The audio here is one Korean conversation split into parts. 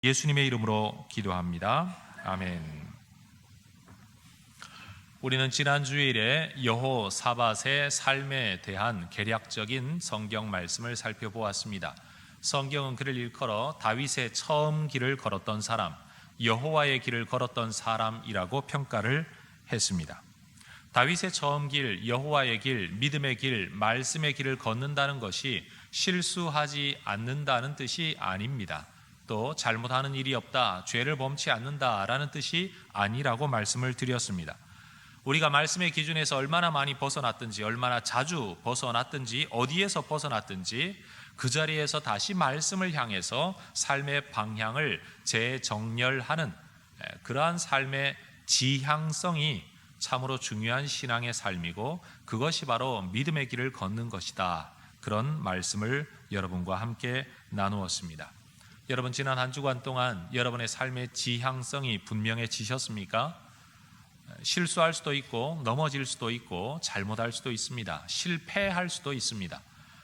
예수님의 이름으로 기도합니다. 아멘. 우리는 지난 주일에 여호사밧의 삶에 대한 개략적인 성경 말씀을 살펴보았습니다. 성경은 그를 일컬어 다윗의 처음 길을 걸었던 사람, 여호와의 길을 걸었던 사람이라고 평가를 했습니다. 다윗의 처음 길, 여호와의 길, 믿음의 길, 말씀의 길을 걷는다는 것이 실수하지 않는다는 뜻이 아닙니다. 또 잘못하는 일이 없다, 죄를 범치 않는다라는 뜻이 아니라고 말씀을 드렸습니다. 우리가 말씀의 기준에서 얼마나 많이 벗어났든지, 얼마나 자주 벗어났든지, 어디에서 벗어났든지 그 자리에서 다시 말씀을 향해서 삶의 방향을 재정렬하는 그러한 삶의 지향성이 참으로 중요한 신앙의 삶이고, 그것이 바로 믿음의 길을 걷는 것이다. 그런 말씀을 여러분과 함께 나누었습니다. 여러분, 지난 한 주간 동안 여러분의 삶의 지향성이 분명해지셨습니까? 실수할 수도 있고, 넘어질 수도 있고, 잘못할 수도 있습니다. 실패할 수도 있습니다.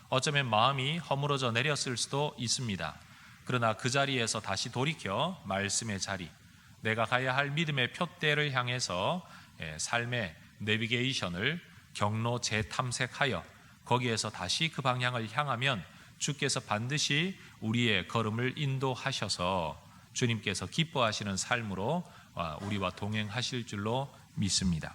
어쩌면 마음이 허물어져 내렸을 수도 있습니다. 그러나 그 자리에서 다시 돌이켜 말씀의 자리, 내가 가야 할 믿음의 표대를 향해서 삶의 내비게이션을 경로 재탐색하여 거기에서 다시 그 방향을 향하면 주께서 반드시 우리의 걸음을 인도하셔서 주님께서 기뻐하시는 삶으로 우리와 동행하실 줄로 믿습니다.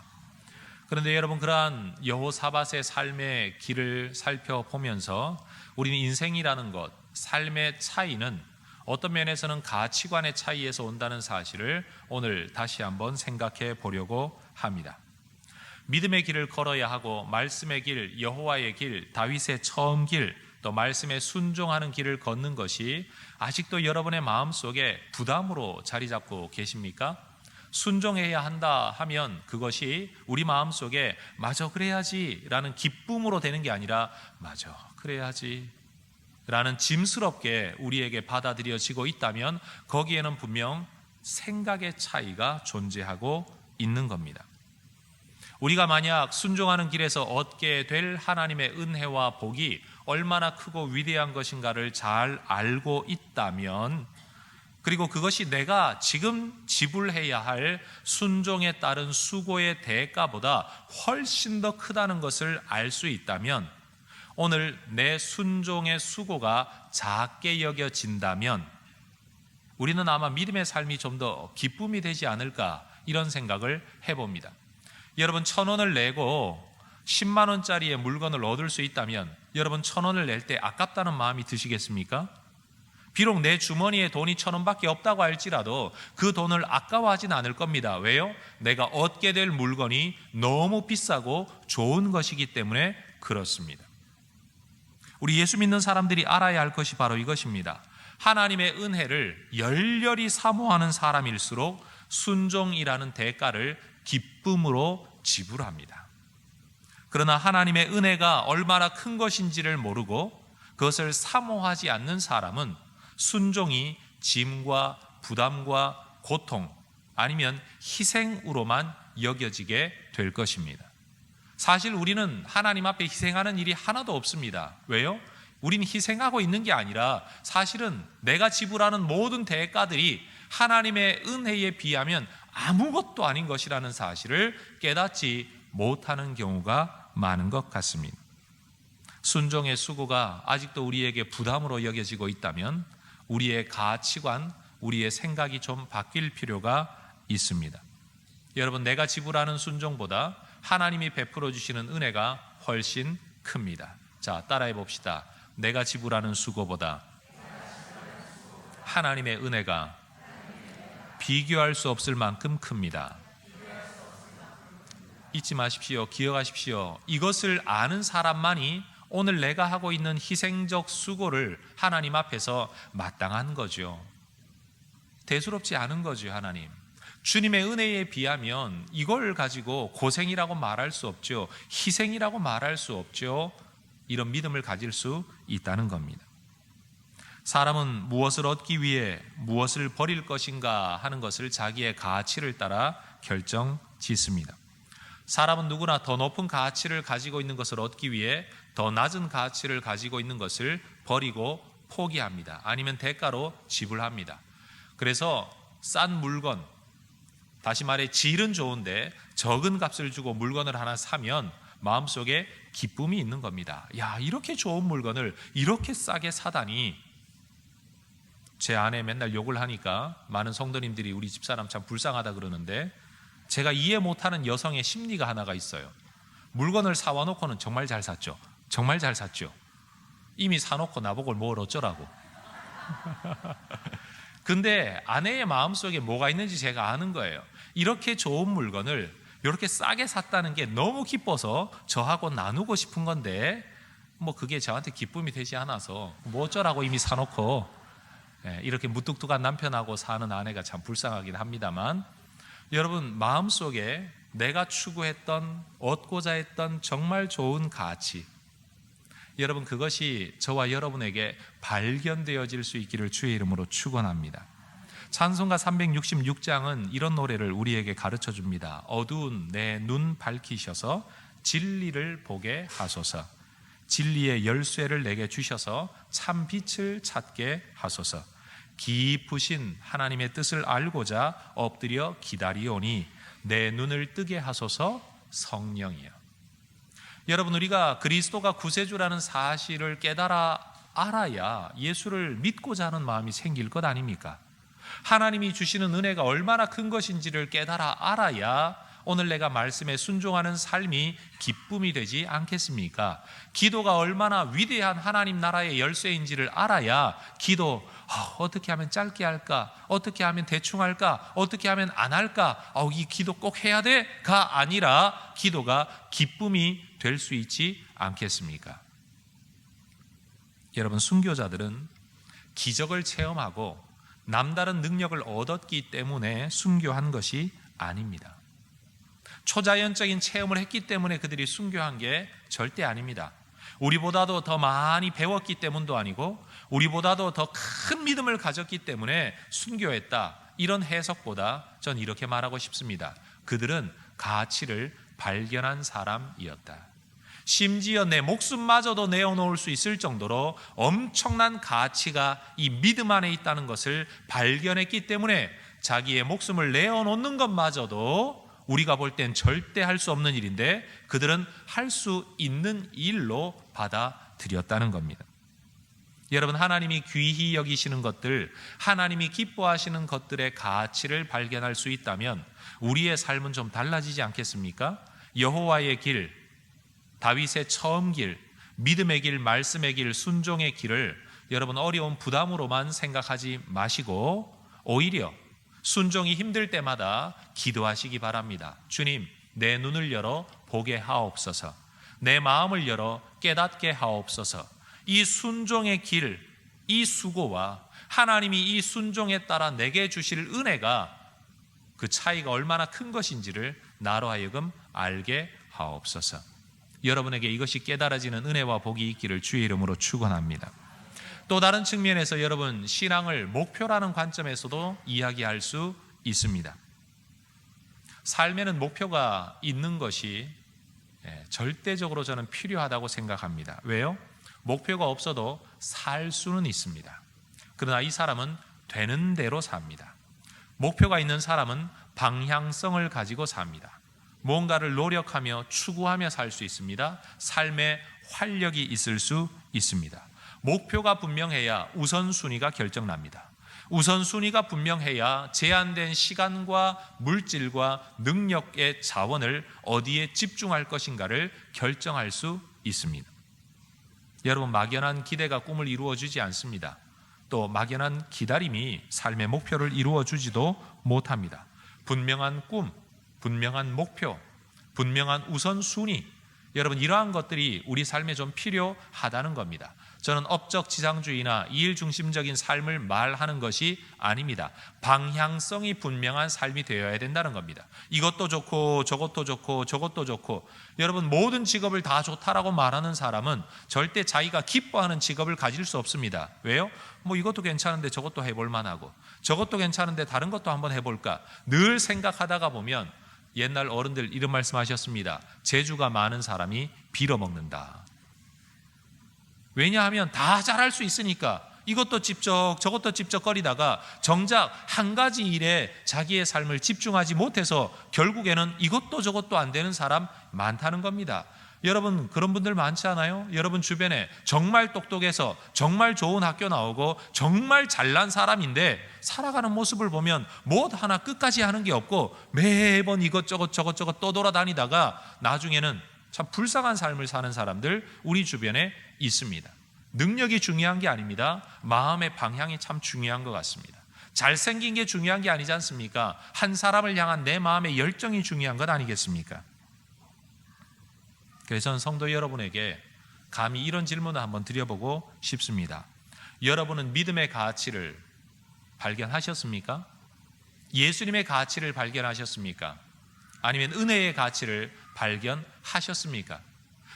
그런데 여러분, 그러한 여호사밧의 삶의 길을 살펴보면서 우리는 인생이라는 것, 삶의 차이는 어떤 면에서는 가치관의 차이에서 온다는 사실을 오늘 다시 한번 생각해 보려고 합니다. 믿음의 길을 걸어야 하고, 말씀의 길, 여호와의 길, 다윗의 처음 길, 또 말씀에 순종하는 길을 걷는 것이 아직도 여러분의 마음속에 부담으로 자리 잡고 계십니까? 순종해야 한다 하면 그것이 우리 마음속에 맞아 그래야지 라는 기쁨으로 되는 게 아니라 맞아 그래야지 라는 짐스럽게 우리에게 받아들여지고 있다면 거기에는 분명 생각의 차이가 존재하고 있는 겁니다. 우리가 만약 순종하는 길에서 얻게 될 하나님의 은혜와 복이 얼마나 크고 위대한 것인가를 잘 알고 있다면, 그리고 그것이 내가 지금 지불해야 할 순종에 따른 수고의 대가보다 훨씬 더 크다는 것을 알 수 있다면, 오늘 내 순종의 수고가 작게 여겨진다면 우리는 아마 믿음의 삶이 좀 더 기쁨이 되지 않을까, 이런 생각을 해봅니다. 여러분, 1,000원을 내고 10만 원짜리의 물건을 얻을 수 있다면 여러분, 1,000원을 낼 때 아깝다는 마음이 드시겠습니까? 비록 내 주머니에 돈이 1,000원밖에 없다고 할지라도 그 돈을 아까워하진 않을 겁니다. 왜요? 내가 얻게 될 물건이 너무 비싸고 좋은 것이기 때문에 그렇습니다. 우리 예수 믿는 사람들이 알아야 할 것이 바로 이것입니다. 하나님의 은혜를 열렬히 사모하는 사람일수록 순종이라는 대가를 기쁨으로 지불합니다. 그러나 하나님의 은혜가 얼마나 큰 것인지를 모르고 그것을 사모하지 않는 사람은 순종이 짐과 부담과 고통, 아니면 희생으로만 여겨지게 될 것입니다. 사실 우리는 하나님 앞에 희생하는 일이 하나도 없습니다. 왜요? 우리는 희생하고 있는 게 아니라 사실은 내가 지불하는 모든 대가들이 하나님의 은혜에 비하면 아무것도 아닌 것이라는 사실을 깨닫지 못하는 경우가 많은 것 같습니다. 순종의 수고가 아직도 우리에게 부담으로 여겨지고 있다면 우리의 가치관, 우리의 생각이 좀 바뀔 필요가 있습니다. 여러분, 내가 지불하는 순종보다 하나님이 베풀어 주시는 은혜가 훨씬 큽니다. 자, 따라해 봅시다. 내가 지불하는 수고보다 하나님의 은혜가 비교할 수 없을 만큼 큽니다. 잊지 마십시오. 기억하십시오. 이것을 아는 사람만이 오늘 내가 하고 있는 희생적 수고를 하나님 앞에서 마땅한 거죠. 대수롭지 않은 거죠. 하나님, 주님의 은혜에 비하면 이걸 가지고 고생이라고 말할 수 없죠. 희생이라고 말할 수 없죠. 이런 믿음을 가질 수 있다는 겁니다. 사람은 무엇을 얻기 위해 무엇을 버릴 것인가 하는 것을 자기의 가치를 따라 결정짓습니다. 사람은 누구나 더 높은 가치를 가지고 있는 것을 얻기 위해 더 낮은 가치를 가지고 있는 것을 버리고 포기합니다. 아니면 대가로 지불합니다. 그래서 싼 물건, 다시 말해 질은 좋은데 적은 값을 주고 물건을 하나 사면 마음속에 기쁨이 있는 겁니다. 야, 이렇게 좋은 물건을 이렇게 싸게 사다니. 제 아내 맨날 욕을 하니까 많은 성도님들이 우리 집사람 참 불쌍하다 그러는데, 제가 이해 못하는 여성의 심리가 하나가 있어요. 물건을 사와 놓고는 정말 잘 샀죠. 정말 잘 샀죠. 이미 사놓고 나보고 뭘 어쩌라고. 근데 아내의 마음속에 뭐가 있는지 제가 아는 거예요. 이렇게 좋은 물건을 이렇게 싸게 샀다는 게 너무 기뻐서 저하고 나누고 싶은 건데, 뭐 그게 저한테 기쁨이 되지 않아서 뭐 어쩌라고 이미 사놓고, 이렇게 무뚝뚝한 남편하고 사는 아내가 참 불쌍하긴 합니다만, 여러분 마음속에 내가 추구했던, 얻고자 했던 정말 좋은 가치, 여러분 그것이 저와 여러분에게 발견되어질 수 있기를 주의 이름으로 축원합니다. 찬송가 366장은 이런 노래를 우리에게 가르쳐 줍니다. 어두운 내 눈 밝히셔서 진리를 보게 하소서. 진리의 열쇠를 내게 주셔서 참 빛을 찾게 하소서. 깊으신 하나님의 뜻을 알고자 엎드려 기다리오니 내 눈을 뜨게 하소서 성령이여. 여러분, 우리가 그리스도가 구세주라는 사실을 깨달아 알아야 예수를 믿고자 하는 마음이 생길 것 아닙니까? 하나님이 주시는 은혜가 얼마나 큰 것인지를 깨달아 알아야 오늘 내가 말씀에 순종하는 삶이 기쁨이 되지 않겠습니까? 기도가 얼마나 위대한 하나님 나라의 열쇠인지를 알아야 기도, 어떻게 하면 짧게 할까? 어떻게 하면 대충 할까? 어떻게 하면 안 할까? 이 기도 꼭 해야 돼?가 아니라 기도가 기쁨이 될 수 있지 않겠습니까? 여러분, 순교자들은 기적을 체험하고 남다른 능력을 얻었기 때문에 순교한 것이 아닙니다. 초자연적인 체험을 했기 때문에 그들이 순교한 게 절대 아닙니다. 우리보다도 더 많이 배웠기 때문도 아니고 우리보다도 더 큰 믿음을 가졌기 때문에 순교했다, 이런 해석보다 전 이렇게 말하고 싶습니다. 그들은 가치를 발견한 사람이었다. 심지어 내 목숨마저도 내어놓을 수 있을 정도로 엄청난 가치가 이 믿음 안에 있다는 것을 발견했기 때문에 자기의 목숨을 내어놓는 것마저도 우리가 볼 땐 절대 할 수 없는 일인데 그들은 할 수 있는 일로 받아들였다는 겁니다. 여러분, 하나님이 귀히 여기시는 것들, 하나님이 기뻐하시는 것들의 가치를 발견할 수 있다면 우리의 삶은 좀 달라지지 않겠습니까? 여호와의 길, 다윗의 처음 길, 믿음의 길, 말씀의 길, 순종의 길을 여러분 어려운 부담으로만 생각하지 마시고 오히려 순종이 힘들 때마다 기도하시기 바랍니다. 주님, 내 눈을 열어 보게 하옵소서. 내 마음을 열어 깨닫게 하옵소서. 이 순종의 길, 이 수고와 하나님이 이 순종에 따라 내게 주실 은혜가, 그 차이가 얼마나 큰 것인지를 나로 하여금 알게 하옵소서. 여러분에게 이것이 깨달아지는 은혜와 복이 있기를 주의 이름으로 축원합니다. 또 다른 측면에서 여러분, 신앙을 목표라는 관점에서도 이야기할 수 있습니다. 삶에는 목표가 있는 것이 절대적으로 저는 필요하다고 생각합니다. 왜요? 목표가 없어도 살 수는 있습니다. 그러나 이 사람은 되는 대로 삽니다. 목표가 있는 사람은 방향성을 가지고 삽니다. 뭔가를 노력하며 추구하며 살 수 있습니다. 삶에 활력이 있을 수 있습니다. 목표가 분명해야 우선순위가 결정납니다. 우선순위가 분명해야 제한된 시간과 물질과 능력의 자원을 어디에 집중할 것인가를 결정할 수 있습니다. 여러분, 막연한 기대가 꿈을 이루어주지 않습니다. 또 막연한 기다림이 삶의 목표를 이루어주지도 못합니다. 분명한 꿈, 분명한 목표, 분명한 우선순위, 여러분 이러한 것들이 우리 삶에 좀 필요하다는 겁니다. 저는 업적 지상주의나 이일 중심적인 삶을 말하는 것이 아닙니다. 방향성이 분명한 삶이 되어야 된다는 겁니다. 이것도 좋고 저것도 좋고 저것도 좋고, 여러분 모든 직업을 다 좋다라고 말하는 사람은 절대 자기가 기뻐하는 직업을 가질 수 없습니다. 왜요? 이것도 괜찮은데 저것도 해볼 만하고, 저것도 괜찮은데 다른 것도 한번 해볼까, 늘 생각하다가 보면 옛날 어른들 이런 말씀하셨습니다. 재주가 많은 사람이 빌어먹는다. 왜냐하면 다 잘할 수 있으니까 이것도 찝쩍 저것도 찝쩍거리다가 정작 한 가지 일에 자기의 삶을 집중하지 못해서 결국에는 이것도 저것도 안 되는 사람 많다는 겁니다. 여러분 그런 분들 많지 않아요? 여러분 주변에 정말 똑똑해서 정말 좋은 학교 나오고 정말 잘난 사람인데 살아가는 모습을 보면 뭐 하나 끝까지 하는 게 없고 매번 이것저것 저것저것 떠돌아다니다가 나중에는 참 불쌍한 삶을 사는 사람들 우리 주변에 있습니다. 능력이 중요한 게 아닙니다. 마음의 방향이 참 중요한 것 같습니다. 잘생긴 게 중요한 게 아니지 않습니까? 한 사람을 향한 내 마음의 열정이 중요한 것 아니겠습니까? 그래서 저는 성도 여러분에게 감히 이런 질문을 한번 드려보고 싶습니다. 여러분은 믿음의 가치를 발견하셨습니까? 예수님의 가치를 발견하셨습니까? 아니면 은혜의 가치를 발견하셨습니까?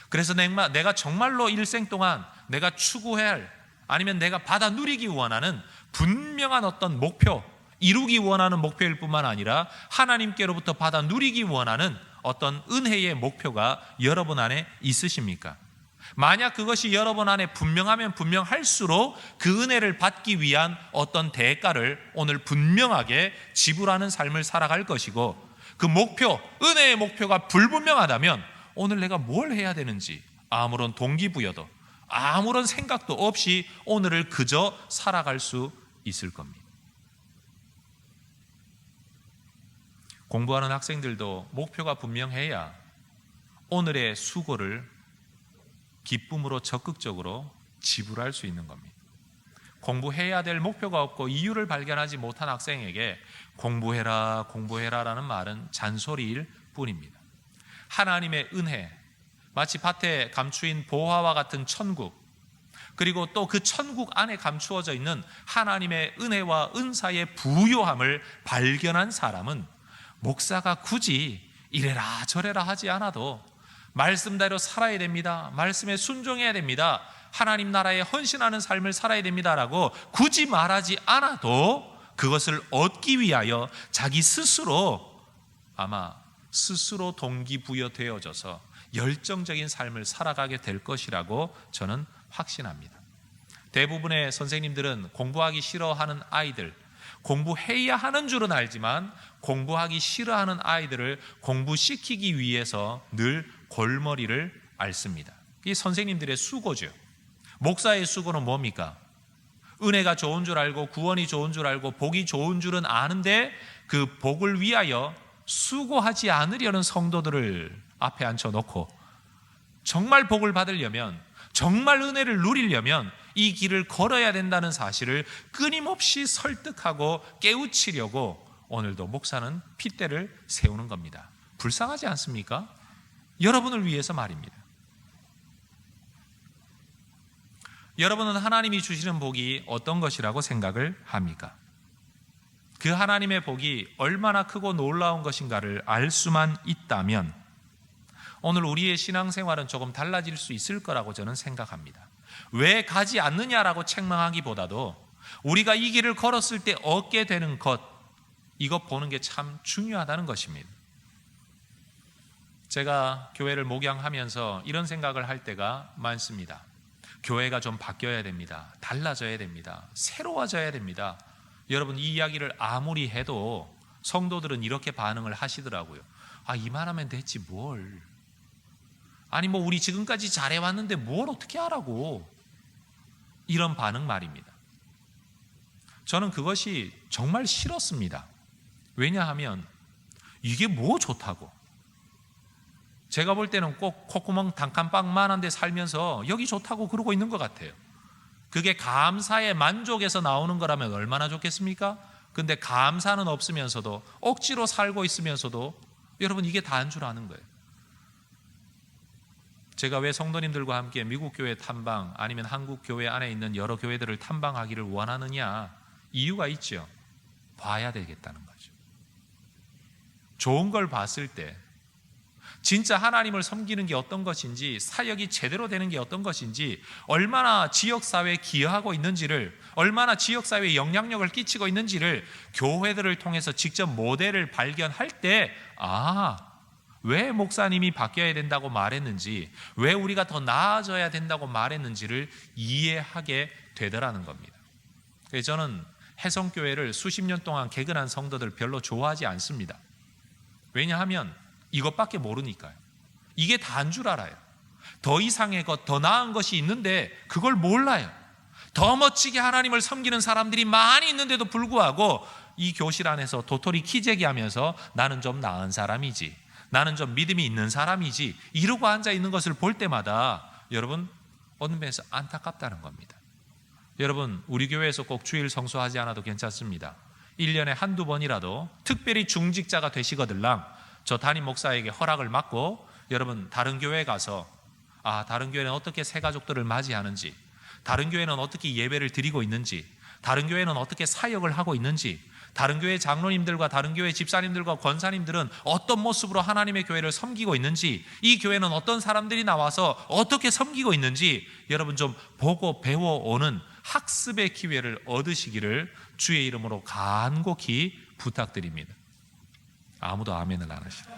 그래서 내가 정말로 일생 동안 내가 추구해야 할 아니면 내가 받아 누리기 원하는 분명한 어떤 목표, 이루기 원하는 목표일 뿐만 아니라 하나님께로부터 받아 누리기 원하는 어떤 은혜의 목표가 여러분 안에 있으십니까? 만약 그것이 여러분 안에 분명하면 분명할수록 그 은혜를 받기 위한 어떤 대가를 오늘 분명하게 지불하는 삶을 살아갈 것이고, 그 목표, 은혜의 목표가 불분명하다면 오늘 내가 뭘 해야 되는지 아무런 동기부여도 아무런 생각도 없이 오늘을 그저 살아갈 수 있을 겁니다. 공부하는 학생들도 목표가 분명해야 오늘의 수고를 기쁨으로 적극적으로 지불할 수 있는 겁니다. 공부해야 될 목표가 없고 이유를 발견하지 못한 학생에게 공부해라 공부해라라는 말은 잔소리일 뿐입니다. 하나님의 은혜, 마치 밭에 감추인 보화와 같은 천국, 그리고 또 그 천국 안에 감추어져 있는 하나님의 은혜와 은사의 부요함을 발견한 사람은 목사가 굳이 이래라 저래라 하지 않아도 말씀대로 살아야 됩니다, 말씀에 순종해야 됩니다, 하나님 나라에 헌신하는 삶을 살아야 됩니다라고 굳이 말하지 않아도 그것을 얻기 위하여 자기 스스로 아마 스스로 동기부여되어져서 열정적인 삶을 살아가게 될 것이라고 저는 확신합니다. 대부분의 선생님들은 공부하기 싫어하는 아이들, 공부해야 하는 줄은 알지만 공부하기 싫어하는 아이들을 공부시키기 위해서 늘 골머리를 앓습니다. 이게 선생님들의 수고죠. 목사의 수고는 뭡니까? 은혜가 좋은 줄 알고 구원이 좋은 줄 알고 복이 좋은 줄은 아는데 그 복을 위하여 수고하지 않으려는 성도들을 앞에 앉혀놓고 정말 복을 받으려면, 정말 은혜를 누리려면 이 길을 걸어야 된다는 사실을 끊임없이 설득하고 깨우치려고 오늘도 목사는 핏대를 세우는 겁니다. 불쌍하지 않습니까? 여러분을 위해서 말입니다. 여러분은 하나님이 주시는 복이 어떤 것이라고 생각을 합니까? 그 하나님의 복이 얼마나 크고 놀라운 것인가를 알 수만 있다면 오늘 우리의 신앙생활은 조금 달라질 수 있을 거라고 저는 생각합니다. 왜 가지 않느냐라고 책망하기보다도 우리가 이 길을 걸었을 때 얻게 되는 것, 이것 보는 게 참 중요하다는 것입니다. 제가 교회를 목양하면서 이런 생각을 할 때가 많습니다. 교회가 좀 바뀌어야 됩니다. 달라져야 됩니다. 새로워져야 됩니다. 여러분, 이 이야기를 아무리 해도 성도들은 이렇게 반응을 하시더라고요. 아, 이만하면 됐지 뭘. 아니 뭐 우리 지금까지 잘해왔는데 뭘 어떻게 하라고. 이런 반응 말입니다. 저는 그것이 정말 싫었습니다. 왜냐하면 이게 뭐 좋다고. 제가 볼 때는 꼭 콧구멍 단칸방만한 데 살면서 여기 좋다고 그러고 있는 것 같아요. 그게 감사의 만족에서 나오는 거라면 얼마나 좋겠습니까? 근데 감사는 없으면서도 억지로 살고 있으면서도 여러분 이게 다인 줄 아는 거예요. 제가 왜 성도님들과 함께 미국 교회 탐방 아니면 한국 교회 안에 있는 여러 교회들을 탐방하기를 원하느냐? 이유가 있죠. 봐야 되겠다는 거죠. 좋은 걸 봤을 때 진짜 하나님을 섬기는 게 어떤 것인지, 사역이 제대로 되는 게 어떤 것인지, 얼마나 지역사회에 기여하고 있는지를, 얼마나 지역사회에 영향력을 끼치고 있는지를 교회들을 통해서 직접 모델을 발견할 때, 왜 목사님이 바뀌어야 된다고 말했는지, 왜 우리가 더 나아져야 된다고 말했는지를 이해하게 되더라는 겁니다. 저는 해성교회를 수십 년 동안 개근한 성도들 별로 좋아하지 않습니다. 왜냐하면 이것밖에 모르니까요. 이게 다인 줄 알아요. 더 이상의 것, 더 나은 것이 있는데 그걸 몰라요. 더 멋지게 하나님을 섬기는 사람들이 많이 있는데도 불구하고 이 교실 안에서 도토리 키재기하면서 나는 좀 나은 사람이지, 나는 좀 믿음이 있는 사람이지 이러고 앉아 있는 것을 볼 때마다 여러분 어느 면에서 안타깝다는 겁니다. 여러분, 우리 교회에서 꼭 주일 성수하지 않아도 괜찮습니다. 1년에 한두 번이라도 특별히 중직자가 되시거들랑 저 담임 목사에게 허락을 받고 여러분 다른 교회에 가서 다른 교회는 어떻게 새 가족들을 맞이하는지, 다른 교회는 어떻게 예배를 드리고 있는지, 다른 교회는 어떻게 사역을 하고 있는지, 다른 교회 장로님들과 다른 교회 집사님들과 권사님들은 어떤 모습으로 하나님의 교회를 섬기고 있는지, 이 교회는 어떤 사람들이 나와서 어떻게 섬기고 있는지 여러분 좀 보고 배워오는 학습의 기회를 얻으시기를 주의 이름으로 간곡히 부탁드립니다. 아무도 아멘을 안 하시네.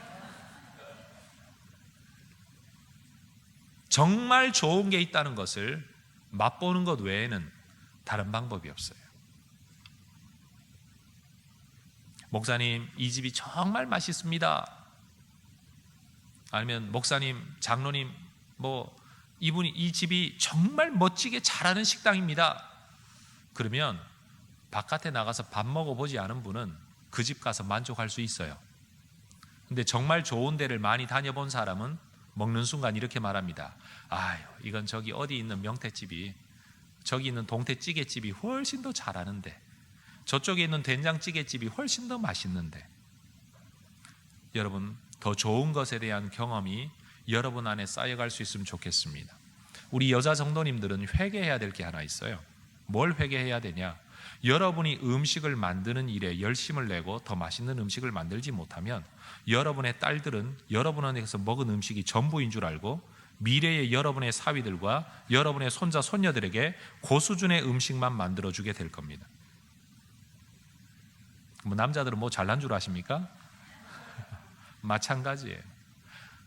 정말 좋은 게 있다는 것을 맛보는 것 외에는 다른 방법이 없어요. 목사님, 이 집이 정말 맛있습니다. 아니면 목사님, 장로님, 이 집이 정말 멋지게 잘하는 식당입니다. 그러면 바깥에 나가서 밥 먹어보지 않은 분은 그 집 가서 만족할 수 있어요. 근데 정말 좋은 데를 많이 다녀본 사람은 먹는 순간 이렇게 말합니다. 이건 저기 어디 있는 명태집이, 저기 있는 동태찌개집이 훨씬 더 잘하는데, 저쪽에 있는 된장찌개집이 훨씬 더 맛있는데. 여러분, 더 좋은 것에 대한 경험이 여러분 안에 쌓여갈 수 있으면 좋겠습니다. 우리 여자 성도님들은 회개해야 될 게 하나 있어요. 뭘 회개해야 되냐? 여러분이 음식을 만드는 일에 열심을 내고 더 맛있는 음식을 만들지 못하면 여러분의 딸들은 여러분 안에서 먹은 음식이 전부인 줄 알고 미래의 여러분의 사위들과 여러분의 손자 손녀들에게 고수준의 음식만 만들어주게 될 겁니다. 남자들은 잘난 줄 아십니까? 마찬가지예요.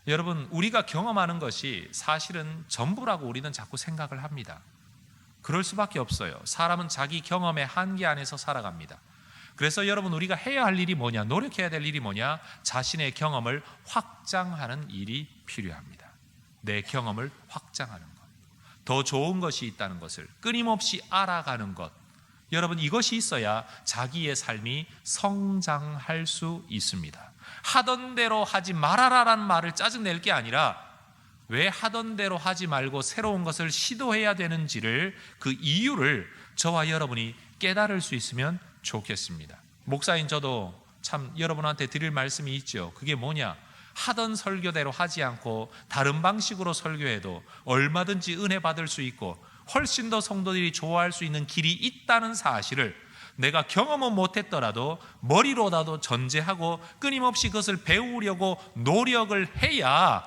여러분, 우리가 경험하는 것이 사실은 전부라고 우리는 자꾸 생각을 합니다. 그럴 수밖에 없어요. 사람은 자기 경험의 한계 안에서 살아갑니다. 그래서 여러분, 우리가 해야 할 일이 뭐냐, 노력해야 될 일이 뭐냐, 자신의 경험을 확장하는 일이 필요합니다. 내 경험을 확장하는 것, 더 좋은 것이 있다는 것을 끊임없이 알아가는 것, 여러분, 이것이 있어야 자기의 삶이 성장할 수 있습니다. 하던 대로 하지 말아라라는 말을 짜증낼 게 아니라 왜 하던 대로 하지 말고 새로운 것을 시도해야 되는지를, 그 이유를 저와 여러분이 깨달을 수 있으면 좋겠습니다. 목사인 저도 참 여러분한테 드릴 말씀이 있죠. 그게 뭐냐? 하던 설교대로 하지 않고 다른 방식으로 설교해도 얼마든지 은혜 받을 수 있고 훨씬 더 성도들이 좋아할 수 있는 길이 있다는 사실을 내가 경험은 못했더라도 머리로라도 전제하고 끊임없이 그것을 배우려고 노력을 해야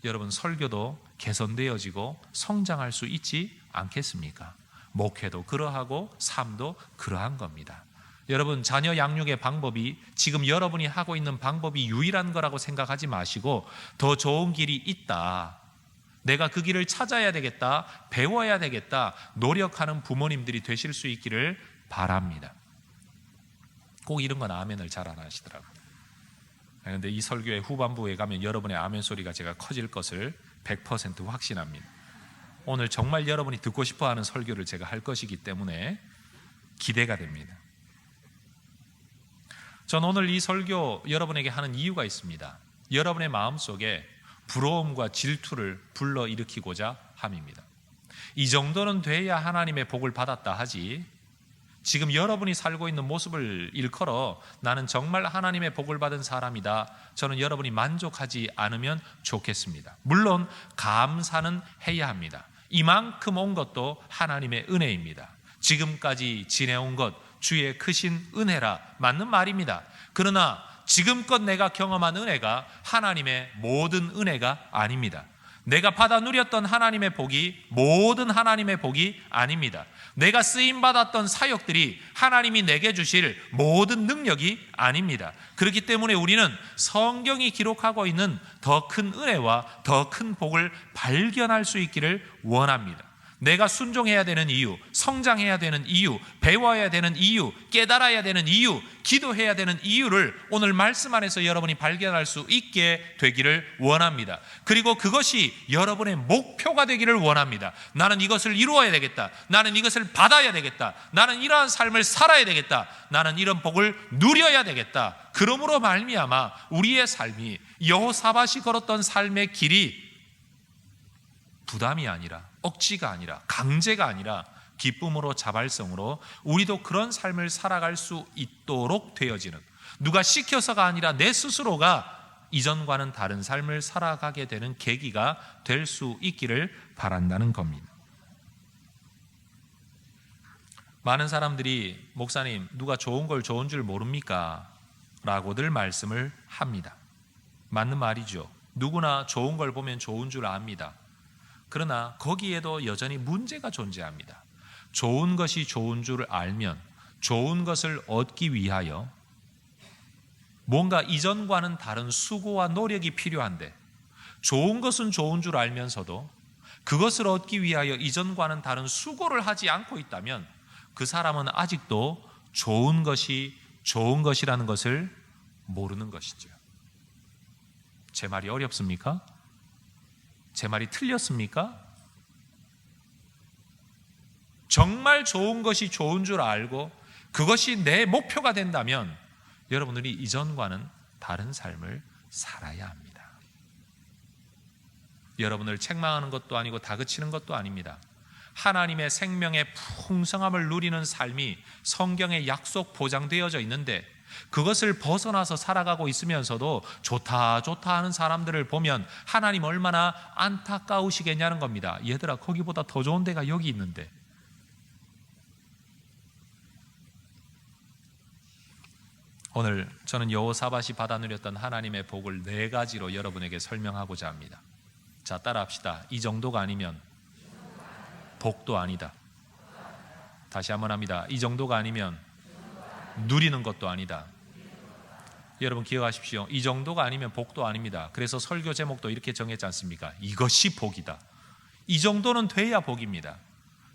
여러분 설교도 개선되어지고 성장할 수 있지 않겠습니까? 목회도 그러하고 삶도 그러한 겁니다. 여러분, 자녀 양육의 방법이 지금 여러분이 하고 있는 방법이 유일한 거라고 생각하지 마시고 더 좋은 길이 있다, 내가 그 길을 찾아야 되겠다, 배워야 되겠다, 노력하는 부모님들이 되실 수 있기를 바랍니다. 꼭 이런 건 아멘을 잘 안 하시더라고요. 그런데 이 설교의 후반부에 가면 여러분의 아멘 소리가 제가 커질 것을 100% 확신합니다. 오늘 정말 여러분이 듣고 싶어하는 설교를 제가 할 것이기 때문에 기대가 됩니다. 전 오늘 이 설교 여러분에게 하는 이유가 있습니다. 여러분의 마음속에 부러움과 질투를 불러일으키고자 함입니다. 이 정도는 돼야 하나님의 복을 받았다 하지, 지금 여러분이 살고 있는 모습을 일컬어 나는 정말 하나님의 복을 받은 사람이다, 저는 여러분이 만족하지 않으면 좋겠습니다. 물론 감사는 해야 합니다. 이만큼 온 것도 하나님의 은혜입니다. 지금까지 지내온 것 주의 크신 은혜라, 맞는 말입니다. 그러나 지금껏 내가 경험한 은혜가 하나님의 모든 은혜가 아닙니다. 내가 받아 누렸던 하나님의 복이 모든 하나님의 복이 아닙니다. 내가 쓰임받았던 사역들이 하나님이 내게 주실 모든 능력이 아닙니다. 그렇기 때문에 우리는 성경이 기록하고 있는 더 큰 은혜와 더 큰 복을 발견할 수 있기를 원합니다. 내가 순종해야 되는 이유, 성장해야 되는 이유, 배워야 되는 이유, 깨달아야 되는 이유, 기도해야 되는 이유를 오늘 말씀 안에서 여러분이 발견할 수 있게 되기를 원합니다. 그리고 그것이 여러분의 목표가 되기를 원합니다. 나는 이것을 이루어야 되겠다. 나는 이것을 받아야 되겠다. 나는 이러한 삶을 살아야 되겠다. 나는 이런 복을 누려야 되겠다. 그러므로 말미암아 우리의 삶이 여호사밧이 걸었던 삶의 길이 부담이 아니라, 억지가 아니라, 강제가 아니라 기쁨으로, 자발성으로 우리도 그런 삶을 살아갈 수 있도록 되어지는, 누가 시켜서가 아니라 내 스스로가 이전과는 다른 삶을 살아가게 되는 계기가 될 수 있기를 바란다는 겁니다. 많은 사람들이 목사님, 누가 좋은 걸 좋은 줄 모릅니까? 라고들 말씀을 합니다. 맞는 말이죠. 누구나 좋은 걸 보면 좋은 줄 압니다. 그러나 거기에도 여전히 문제가 존재합니다. 좋은 것이 좋은 줄 알면 좋은 것을 얻기 위하여 뭔가 이전과는 다른 수고와 노력이 필요한데, 좋은 것은 좋은 줄 알면서도 그것을 얻기 위하여 이전과는 다른 수고를 하지 않고 있다면 그 사람은 아직도 좋은 것이 좋은 것이라는 것을 모르는 것이죠. 제 말이 어렵습니까? 제 말이 틀렸습니까? 정말 좋은 것이 좋은 줄 알고 그것이 내 목표가 된다면 여러분들이 이전과는 다른 삶을 살아야 합니다. 여러분을 책망하는 것도 아니고 다그치는 것도 아닙니다. 하나님의 생명의 풍성함을 누리는 삶이 성경에 약속 보장되어져 있는데 그것을 벗어나서 살아가고 있으면서도 좋다 좋다 하는 사람들을 보면 하나님 얼마나 안타까우시겠냐는 겁니다. 얘들아, 거기보다 더 좋은 데가 여기 있는데. 오늘 저는 여호사밧이 받아 누렸던 하나님의 복을 4가지로 여러분에게 설명하고자 합니다. 자, 따라합시다. 이 정도가 아니면 복도 아니다. 다시 한번 합니다. 이 정도가 아니면 누리는 것도 아니다. 여러분 기억하십시오. 이 정도가 아니면 복도 아닙니다. 그래서 설교 제목도 이렇게 정했지 않습니까? 이것이 복이다. 이 정도는 돼야 복입니다.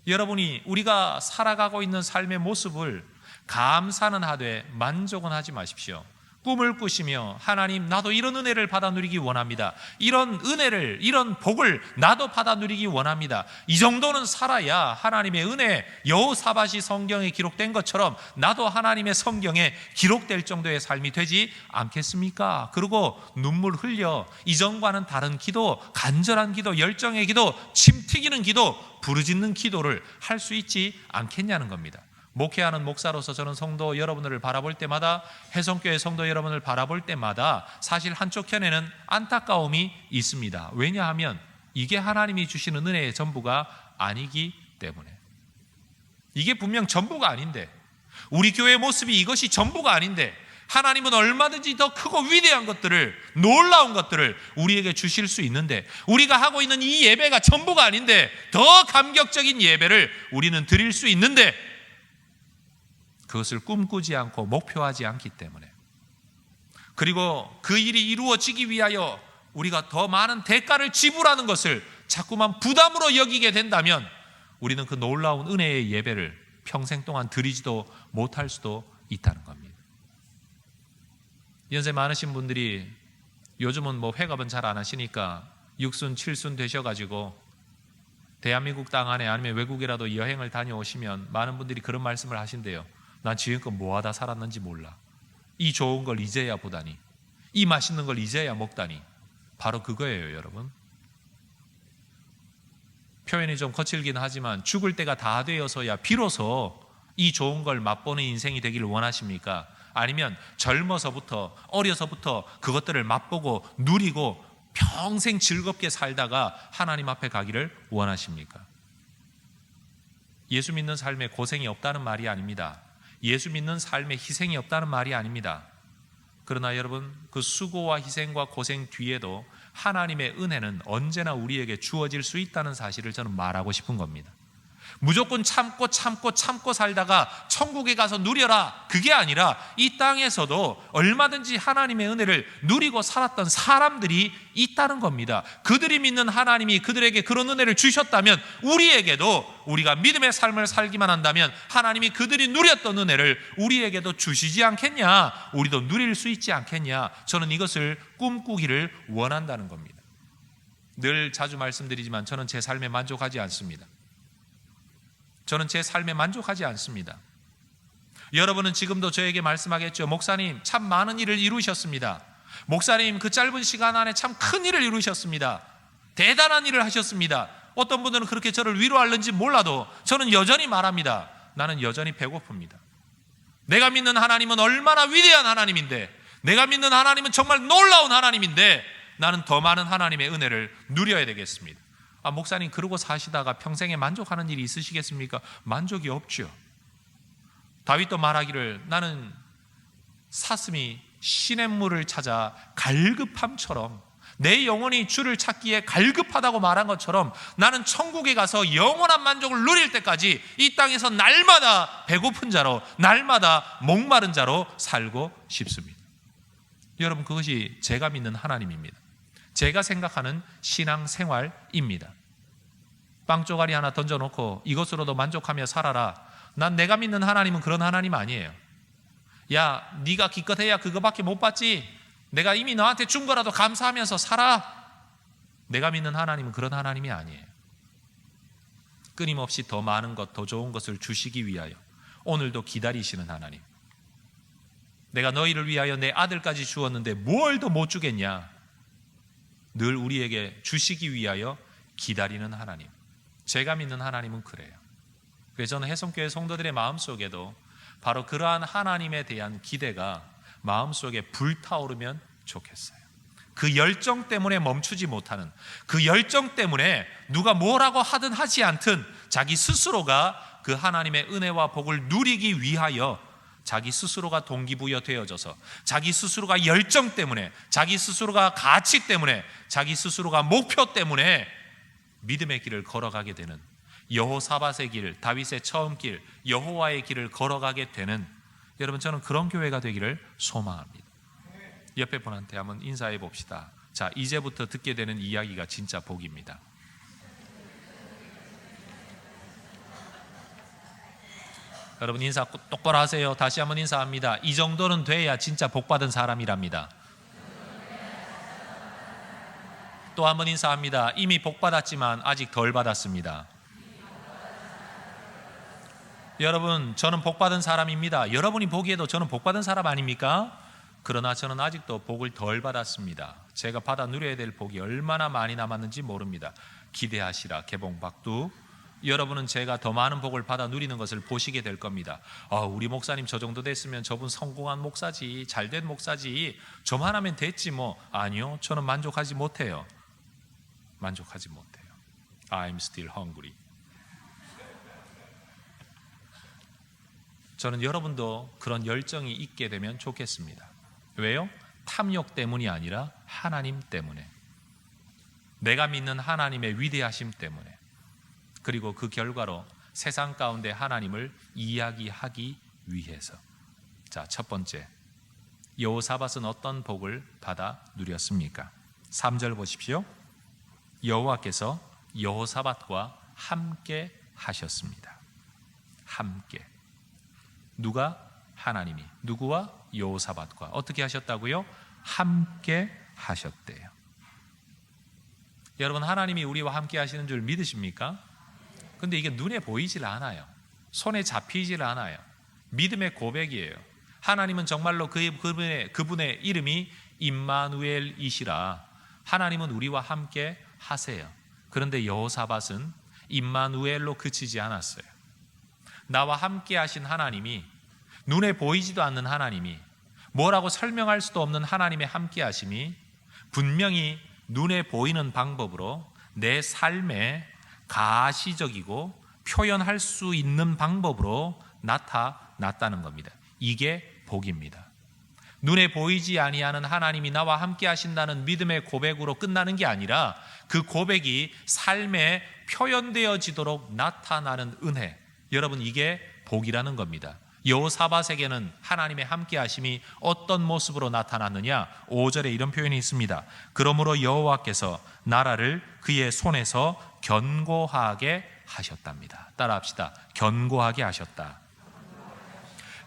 여러분이 우리가 살아가고 있는 삶의 모습을 감사는 하되 만족은 하지 마십시오. 꿈을 꾸시며 하나님, 나도 이런 은혜를 받아 누리기 원합니다. 이런 은혜를, 이런 복을 나도 받아 누리기 원합니다. 이 정도는 살아야 하나님의 은혜, 여호사밧이 성경에 기록된 것처럼 나도 하나님의 성경에 기록될 정도의 삶이 되지 않겠습니까? 그리고 눈물 흘려 이전과는 다른 기도, 간절한 기도, 열정의 기도, 침 튀기는 기도, 부르짖는 기도를 할 수 있지 않겠냐는 겁니다. 목회하는 목사로서 저는 성도 여러분들을 바라볼 때마다, 해성교회 성도 여러분을 바라볼 때마다 사실 한쪽 편에는 안타까움이 있습니다. 왜냐하면 이게 하나님이 주시는 은혜의 전부가 아니기 때문에. 이게 분명 전부가 아닌데, 우리 교회의 모습이 이것이 전부가 아닌데 하나님은 얼마든지 더 크고 위대한 것들을, 놀라운 것들을 우리에게 주실 수 있는데, 우리가 하고 있는 이 예배가 전부가 아닌데 더 감격적인 예배를 우리는 드릴 수 있는데 그것을 꿈꾸지 않고 목표하지 않기 때문에, 그리고 그 일이 이루어지기 위하여 우리가 더 많은 대가를 지불하는 것을 자꾸만 부담으로 여기게 된다면 우리는 그 놀라운 은혜의 예배를 평생 동안 드리지도 못할 수도 있다는 겁니다. 연세 많으신 분들이 요즘은 회갑은 잘 안 하시니까 6순 7순 되셔가지고 대한민국 땅 안에 아니면 외국이라도 여행을 다녀오시면 많은 분들이 그런 말씀을 하신대요. 난 지금껏 뭐하다 살았는지 몰라. 이 좋은 걸 이제야 보다니, 이 맛있는 걸 이제야 먹다니. 바로 그거예요, 여러분. 표현이 좀 거칠긴 하지만 죽을 때가 다 되어서야 비로소 이 좋은 걸 맛보는 인생이 되기를 원하십니까? 아니면 젊어서부터, 어려서부터 그것들을 맛보고 누리고 평생 즐겁게 살다가 하나님 앞에 가기를 원하십니까? 예수 믿는 삶에 고생이 없다는 말이 아닙니다. 예수 믿는 삶에 희생이 없다는 말이 아닙니다. 그러나 여러분, 그 수고와 희생과 고생 뒤에도 하나님의 은혜는 언제나 우리에게 주어질 수 있다는 사실을 저는 말하고 싶은 겁니다. 무조건 참고 살다가 천국에 가서 누려라, 그게 아니라 이 땅에서도 얼마든지 하나님의 은혜를 누리고 살았던 사람들이 있다는 겁니다. 그들이 믿는 하나님이 그들에게 그런 은혜를 주셨다면 우리에게도, 우리가 믿음의 삶을 살기만 한다면 하나님이 그들이 누렸던 은혜를 우리에게도 주시지 않겠냐, 우리도 누릴 수 있지 않겠냐, 저는 이것을 꿈꾸기를 원한다는 겁니다. 늘 자주 말씀드리지만 저는 제 삶에 만족하지 않습니다. 저는 제 삶에 만족하지 않습니다. 여러분은 지금도 저에게 말씀하겠죠. 목사님, 참 많은 일을 이루셨습니다. 목사님, 그 짧은 시간 안에 참 큰 일을 이루셨습니다. 대단한 일을 하셨습니다. 어떤 분들은 그렇게 저를 위로하는지 몰라도 저는 여전히 말합니다. 나는 여전히 배고픕니다. 내가 믿는 하나님은 얼마나 위대한 하나님인데, 내가 믿는 하나님은 정말 놀라운 하나님인데 나는 더 많은 하나님의 은혜를 누려야 되겠습니다. 목사님, 그러고 사시다가 평생에 만족하는 일이 있으시겠습니까? 만족이 없죠. 다윗도 말하기를 나는 사슴이 시냇물을 찾아 갈급함처럼, 내 영혼이 주를 찾기에 갈급하다고 말한 것처럼 나는 천국에 가서 영원한 만족을 누릴 때까지 이 땅에서 날마다 배고픈 자로, 날마다 목마른 자로 살고 싶습니다. 여러분, 그것이 제가 믿는 하나님입니다. 제가 생각하는 신앙생활입니다. 빵 쪼가리 하나 던져놓고 이것으로도 만족하며 살아라. 난 내가 믿는 하나님은 그런 하나님 아니에요. 야, 네가 기껏해야 그거밖에 못 받지, 내가 이미 너한테 준 거라도 감사하면서 살아. 내가 믿는 하나님은 그런 하나님이 아니에요. 끊임없이 더 많은 것, 더 좋은 것을 주시기 위하여 오늘도 기다리시는 하나님. 내가 너희를 위하여 내 아들까지 주었는데 뭘 더 못 주겠냐. 늘 우리에게 주시기 위하여 기다리는 하나님. 제가 믿는 하나님은 그래요. 그래서 저는 해성교회 성도들의 마음속에도 바로 그러한 하나님에 대한 기대가 마음속에 불타오르면 좋겠어요. 그 열정 때문에 멈추지 못하는, 그 열정 때문에 누가 뭐라고 하든 하지 않든 자기 스스로가 그 하나님의 은혜와 복을 누리기 위하여 자기 스스로가 동기부여 되어져서, 자기 스스로가 열정 때문에, 자기 스스로가 가치 때문에, 자기 스스로가 목표 때문에 믿음의 길을 걸어가게 되는, 여호사밧의 길, 다윗의 처음 길, 여호와의 길을 걸어가게 되는, 여러분, 저는 그런 교회가 되기를 소망합니다. 옆에 분한테 한번 인사해 봅시다. 자, 이제부터 듣게 되는 이야기가 진짜 복입니다. 여러분, 인사 똑바로 하세요. 다시 한번 인사합니다. 이 정도는 돼야 진짜 복받은 사람이랍니다. 또 한번 인사합니다. 이미 복받았지만 아직 덜 받았습니다. 여러분, 저는 복받은 사람입니다. 여러분이 보기에도 저는 복받은 사람 아닙니까? 그러나 저는 아직도 복을 덜 받았습니다. 제가 받아 누려야 될 복이 얼마나 많이 남았는지 모릅니다. 기대하시라, 개봉박두. 여러분은 제가 더 많은 복을 받아 누리는 것을 보시게 될 겁니다. 우리 목사님 저 정도 됐으면 저분 성공한 목사지, 잘된 목사지, 저만 하면 됐지 뭐. 아니요, 저는 만족하지 못해요. 만족하지 못해요. I'm still hungry. 저는 여러분도 그런 열정이 있게 되면 좋겠습니다. 왜요? 탐욕 때문이 아니라 하나님 때문에, 내가 믿는 하나님의 위대하심 때문에, 그리고 그 결과로 세상 가운데 하나님을 이야기하기 위해서. 자, 첫 번째, 여호사밧은 어떤 복을 받아 누렸습니까? 3절 보십시오. 여호와께서 여호사밧과 함께 하셨습니다. 함께. 누가? 하나님이. 누구와? 여호사밧과. 어떻게 하셨다고요? 함께 하셨대요. 여러분, 하나님이 우리와 함께 하시는 줄 믿으십니까? 근데 이게 눈에 보이질 않아요. 손에 잡히질 않아요. 믿음의 고백이에요. 하나님은 정말로 그분의 이름이 임마누엘이시라. 하나님은 우리와 함께 하세요. 그런데 여호사밧은 임마누엘로 그치지 않았어요. 나와 함께 하신 하나님이, 눈에 보이지도 않는 하나님이, 뭐라고 설명할 수도 없는 하나님의 함께 하심이 분명히 눈에 보이는 방법으로 내 삶에 가시적이고 표현할 수 있는 방법으로 나타났다는 겁니다. 이게 복입니다. 눈에 보이지 아니하는 하나님이 나와 함께 하신다는 믿음의 고백으로 끝나는 게 아니라 그 고백이 삶에 표현되어지도록 나타나는 은혜. 여러분, 이게 복이라는 겁니다. 여호사밧에게는 하나님의 함께 하심이 어떤 모습으로 나타났느냐? 5절에 이런 표현이 있습니다. 그러므로 여호와께서 나라를 그의 손에서 견고하게 하셨답니다. 따라합시다. 견고하게 하셨다.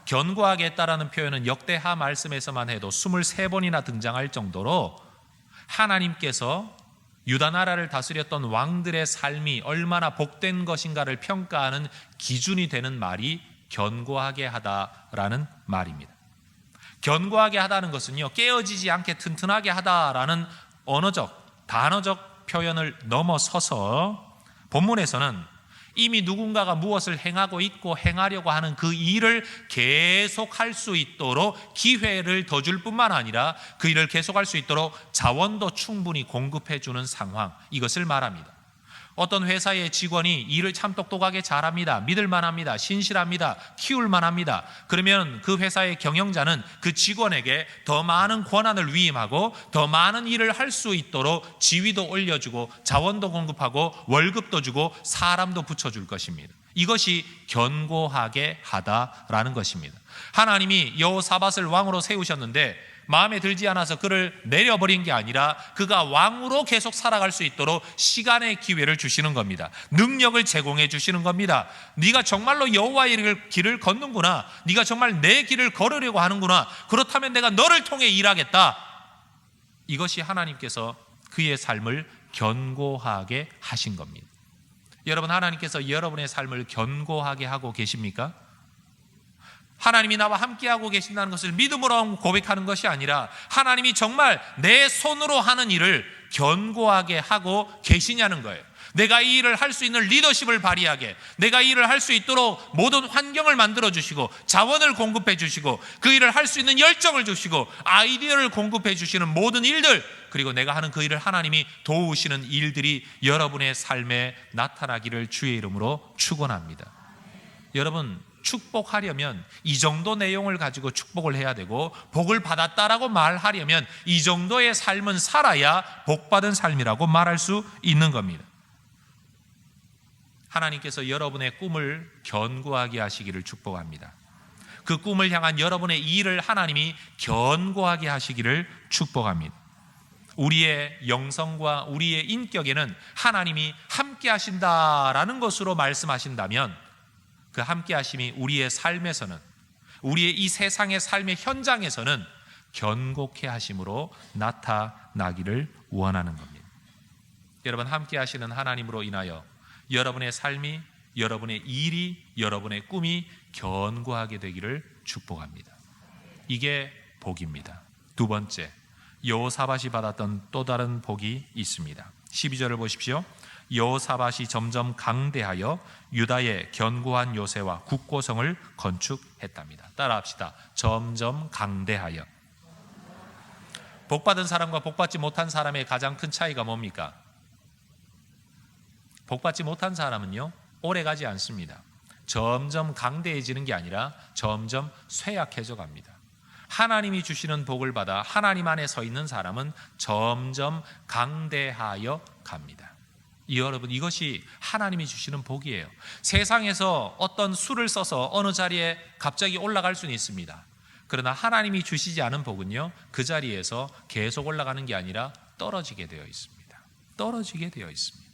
견고하게 했다라는 표현은 역대하 말씀에서만 해도 23번이나 등장할 정도로 하나님께서 유다 나라를 다스렸던 왕들의 삶이 얼마나 복된 것인가를 평가하는 기준이 되는 말이 견고하게 하다라는 말입니다. 견고하게 하다는 것은요, 깨어지지 않게 튼튼하게 하다라는 언어적, 단어적 표현을 넘어서서 본문에서는 이미 누군가가 무엇을 행하고 있고 행하려고 하는 그 일을 계속할 수 있도록 기회를 더 줄 뿐만 아니라 그 일을 계속할 수 있도록 자원도 충분히 공급해 주는 상황, 이것을 말합니다. 어떤 회사의 직원이 일을 참 똑똑하게 잘합니다. 믿을만합니다. 신실합니다. 키울만합니다. 그러면 그 회사의 경영자는 그 직원에게 더 많은 권한을 위임하고 더 많은 일을 할 수 있도록 지위도 올려주고 자원도 공급하고 월급도 주고 사람도 붙여줄 것입니다. 이것이 견고하게 하다라는 것입니다. 하나님이 여호사밧을 왕으로 세우셨는데 마음에 들지 않아서 그를 내려버린 게 아니라 그가 왕으로 계속 살아갈 수 있도록 시간의 기회를 주시는 겁니다. 능력을 제공해 주시는 겁니다. 네가 정말로 여호와의 길을 걷는구나. 네가 정말 내 길을 걸으려고 하는구나. 그렇다면 내가 너를 통해 일하겠다. 이것이 하나님께서 그의 삶을 견고하게 하신 겁니다. 여러분, 하나님께서 여러분의 삶을 견고하게 하고 계십니까? 하나님이 나와 함께하고 계신다는 것을 믿음으로 고백하는 것이 아니라 하나님이 정말 내 손으로 하는 일을 견고하게 하고 계시냐는 거예요. 내가 이 일을 할 수 있는 리더십을 발휘하게, 내가 이 일을 할 수 있도록 모든 환경을 만들어 주시고 자원을 공급해 주시고 그 일을 할 수 있는 열정을 주시고 아이디어를 공급해 주시는 모든 일들, 그리고 내가 하는 그 일을 하나님이 도우시는 일들이 여러분의 삶에 나타나기를 주의 이름으로 축원합니다. 여러분, 축복하려면 이 정도 내용을 가지고 축복을 해야 되고, 복을 받았다라고 말하려면 이 정도의 삶은 살아야 복받은 삶이라고 말할 수 있는 겁니다. 하나님께서 여러분의 꿈을 견고하게 하시기를 축복합니다. 그 꿈을 향한 여러분의 일을 하나님이 견고하게 하시기를 축복합니다. 우리의 영성과 우리의 인격에는 하나님이 함께 하신다라는 것으로 말씀하신다면 그 함께 하심이 우리의 삶에서는, 우리의 이 세상의 삶의 현장에서는 견고케 하심으로 나타나기를 원하는 겁니다. 여러분, 함께 하시는 하나님으로 인하여 여러분의 삶이, 여러분의 일이, 여러분의 꿈이 견고하게 되기를 축복합니다. 이게 복입니다. 두 번째, 여호사밧이 받았던 또 다른 복이 있습니다. 12절을 보십시오. 여호사밧이 점점 강대하여 유다의 견고한 요새와 국고성을 건축했답니다. 따라합시다. 점점 강대하여. 복받은 사람과 복받지 못한 사람의 가장 큰 차이가 뭡니까? 복받지 못한 사람은요, 오래가지 않습니다. 점점 강대해지는 게 아니라 점점 쇠약해져 갑니다. 하나님이 주시는 복을 받아 하나님 안에 서 있는 사람은 점점 강대하여 갑니다. 여러분, 이것이 하나님이 주시는 복이에요. 세상에서 어떤 수를 써서 어느 자리에 갑자기 올라갈 수는 있습니다. 그러나 하나님이 주시지 않은 복은요, 그 자리에서 계속 올라가는 게 아니라 떨어지게 되어 있습니다. 떨어지게 되어 있습니다.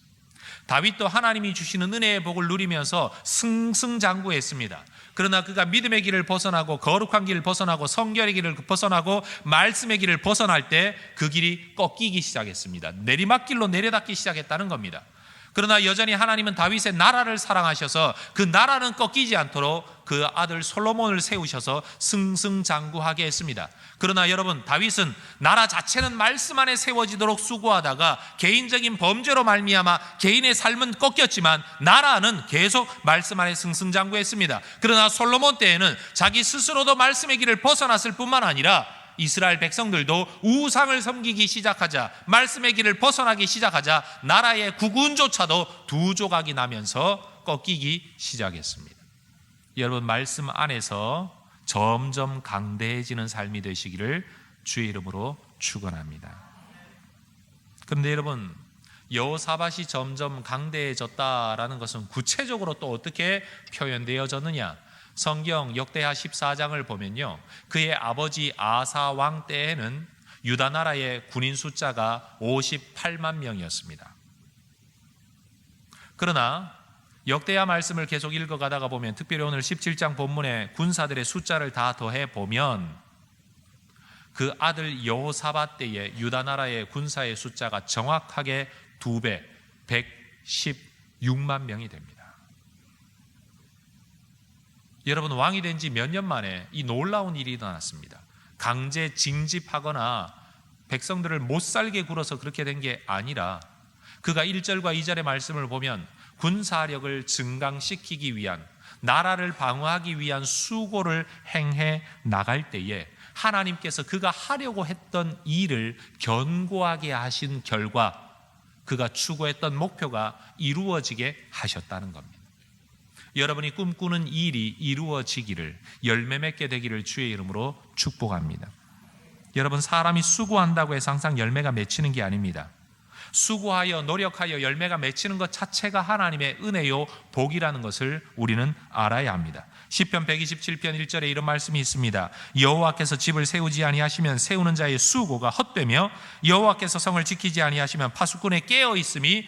다윗도 하나님이 주시는 은혜의 복을 누리면서 승승장구했습니다. 그러나 그가 믿음의 길을 벗어나고 거룩한 길을 벗어나고 성결의 길을 벗어나고 말씀의 길을 벗어날 때 그 길이 꺾이기 시작했습니다. 내리막길로 내려닫기 시작했다는 겁니다. 그러나 여전히 하나님은 다윗의 나라를 사랑하셔서 그 나라는 꺾이지 않도록 그 아들 솔로몬을 세우셔서 승승장구하게 했습니다. 그러나 여러분, 다윗은 나라 자체는 말씀 안에 세워지도록 수고하다가 개인적인 범죄로 말미암아 개인의 삶은 꺾였지만 나라는 계속 말씀 안에 승승장구했습니다. 그러나 솔로몬 때에는 자기 스스로도 말씀의 길을 벗어났을 뿐만 아니라 이스라엘 백성들도 우상을 섬기기 시작하자, 말씀의 길을 벗어나기 시작하자 나라의 국운조차도 두 조각이 나면서 꺾이기 시작했습니다. 여러분, 말씀 안에서 점점 강대해지는 삶이 되시기를 주의 이름으로 축원합니다. 그런데 여러분, 여호사밧이 점점 강대해졌다라는 것은 구체적으로 또 어떻게 표현되어졌느냐? 성경 역대하 14장을 보면요, 그의 아버지 아사 왕 때에는 유다 나라의 군인 숫자가 58만 명이었습니다. 그러나 역대하 말씀을 계속 읽어가다가 보면, 특별히 오늘 17장 본문의 군사들의 숫자를 다 더해 보면 그 아들 여호사밧 때에 유다 나라의 군사의 숫자가 정확하게 2배, 116만 명이 됩니다. 여러분, 왕이 된 지 몇 년 만에 이 놀라운 일이 일어났습니다. 강제 징집하거나 백성들을 못 살게 굴어서 그렇게 된 게 아니라, 그가 1절과 2절의 말씀을 보면 군사력을 증강시키기 위한, 나라를 방어하기 위한 수고를 행해 나갈 때에 하나님께서 그가 하려고 했던 일을 견고하게 하신 결과 그가 추구했던 목표가 이루어지게 하셨다는 겁니다. 여러분이 꿈꾸는 일이 이루어지기를, 열매 맺게 되기를 주의 이름으로 축복합니다. 여러분, 사람이 수고한다고 해서 항상 열매가 맺히는 게 아닙니다. 수고하여 노력하여 열매가 맺히는 것 자체가 하나님의 은혜요 복이라는 것을 우리는 알아야 합니다. 시편 127편 1절에 이런 말씀이 있습니다. 여호와께서 집을 세우지 아니하시면 세우는 자의 수고가 헛되며 여호와께서 성을 지키지 아니하시면 파수꾼의 깨어 있음이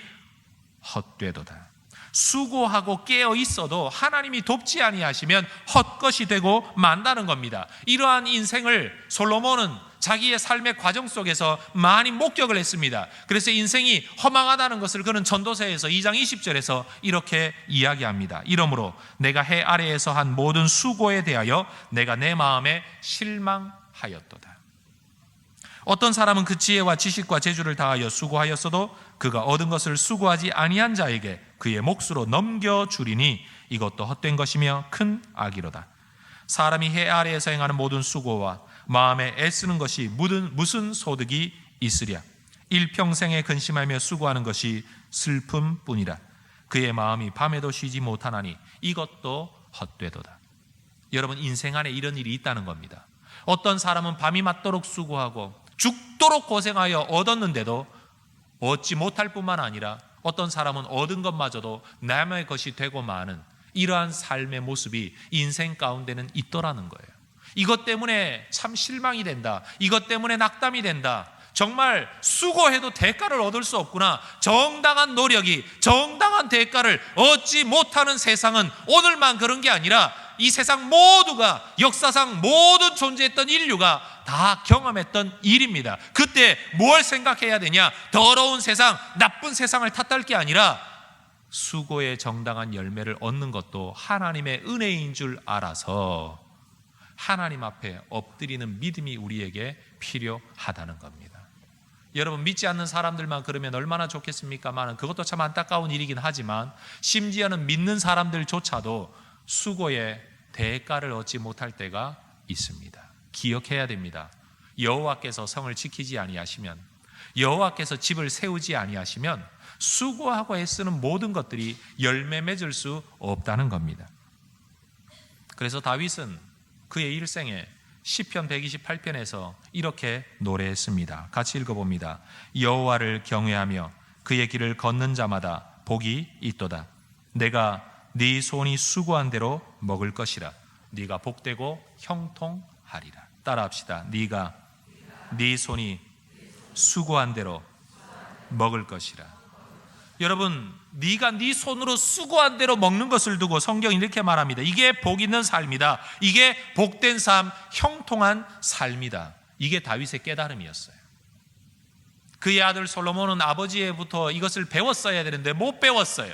헛되도다. 수고하고 깨어 있어도 하나님이 돕지 아니하시면 헛것이 되고 만다는 겁니다. 이러한 인생을 솔로몬은 자기의 삶의 과정 속에서 많이 목격을 했습니다. 그래서 인생이 허망하다는 것을 그는 전도서에서 2장 20절에서 이렇게 이야기합니다. 이러므로 내가 해 아래에서 한 모든 수고에 대하여 내가 내 마음에 실망하였도다. 어떤 사람은 그 지혜와 지식과 재주를 다하여 수고하였어도 그가 얻은 것을 수고하지 아니한 자에게 그의 몫으로 넘겨주리니 이것도 헛된 것이며 큰 악이로다. 사람이 해 아래에서 행하는 모든 수고와 마음에 애쓰는 것이 무슨 소득이 있으랴. 일평생에 근심하며 수고하는 것이 슬픔뿐이라. 그의 마음이 밤에도 쉬지 못하나니 이것도 헛되도다. 여러분, 인생 안에 이런 일이 있다는 겁니다. 어떤 사람은 밤이 맞도록 수고하고 죽도록 고생하여 얻었는데도 얻지 못할 뿐만 아니라 어떤 사람은 얻은 것마저도 남의 것이 되고 마는 이러한 삶의 모습이 인생 가운데는 있더라는 거예요. 이것 때문에 참 실망이 된다. 이것 때문에 낙담이 된다. 정말 수고해도 대가를 얻을 수 없구나. 정당한 노력이 정당한 대가를 얻지 못하는 세상은 오늘만 그런 게 아니라 이 세상 모두가, 역사상 모든 존재했던 인류가 다 경험했던 일입니다. 그때 뭘 생각해야 되냐? 더러운 세상, 나쁜 세상을 탓할 게 아니라 수고의 정당한 열매를 얻는 것도 하나님의 은혜인 줄 알아서 하나님 앞에 엎드리는 믿음이 우리에게 필요하다는 겁니다. 여러분, 믿지 않는 사람들만 그러면 얼마나 좋겠습니까만, 그것도 참 안타까운 일이긴 하지만 심지어는 믿는 사람들조차도 수고의 대가를 얻지 못할 때가 있습니다. 기억해야 됩니다. 여호와께서 성을 지키지 아니하시면, 여호와께서 집을 세우지 아니하시면 수고하고 애쓰는 모든 것들이 열매 맺을 수 없다는 겁니다. 그래서 다윗은 그의 일생에 시편 128편에서 이렇게 노래했습니다. 같이 읽어봅니다. 여호와를 경외하며 그의 길을 걷는 자마다 복이 있도다. 내가 네 손이 수고한 대로 먹을 것이라. 네가 복되고 형통하리라. 따라합시다. 네가 네 손이 수고한 대로 먹을 것이라. 여러분, 네가 네 손으로 수고한 대로 먹는 것을 두고 성경이 이렇게 말합니다. 이게 복 있는 삶이다. 이게 복된 삶, 형통한 삶이다. 이게 다윗의 깨달음이었어요. 그의 아들 솔로몬은 아버지에부터 이것을 배웠어야 되는데 못 배웠어요.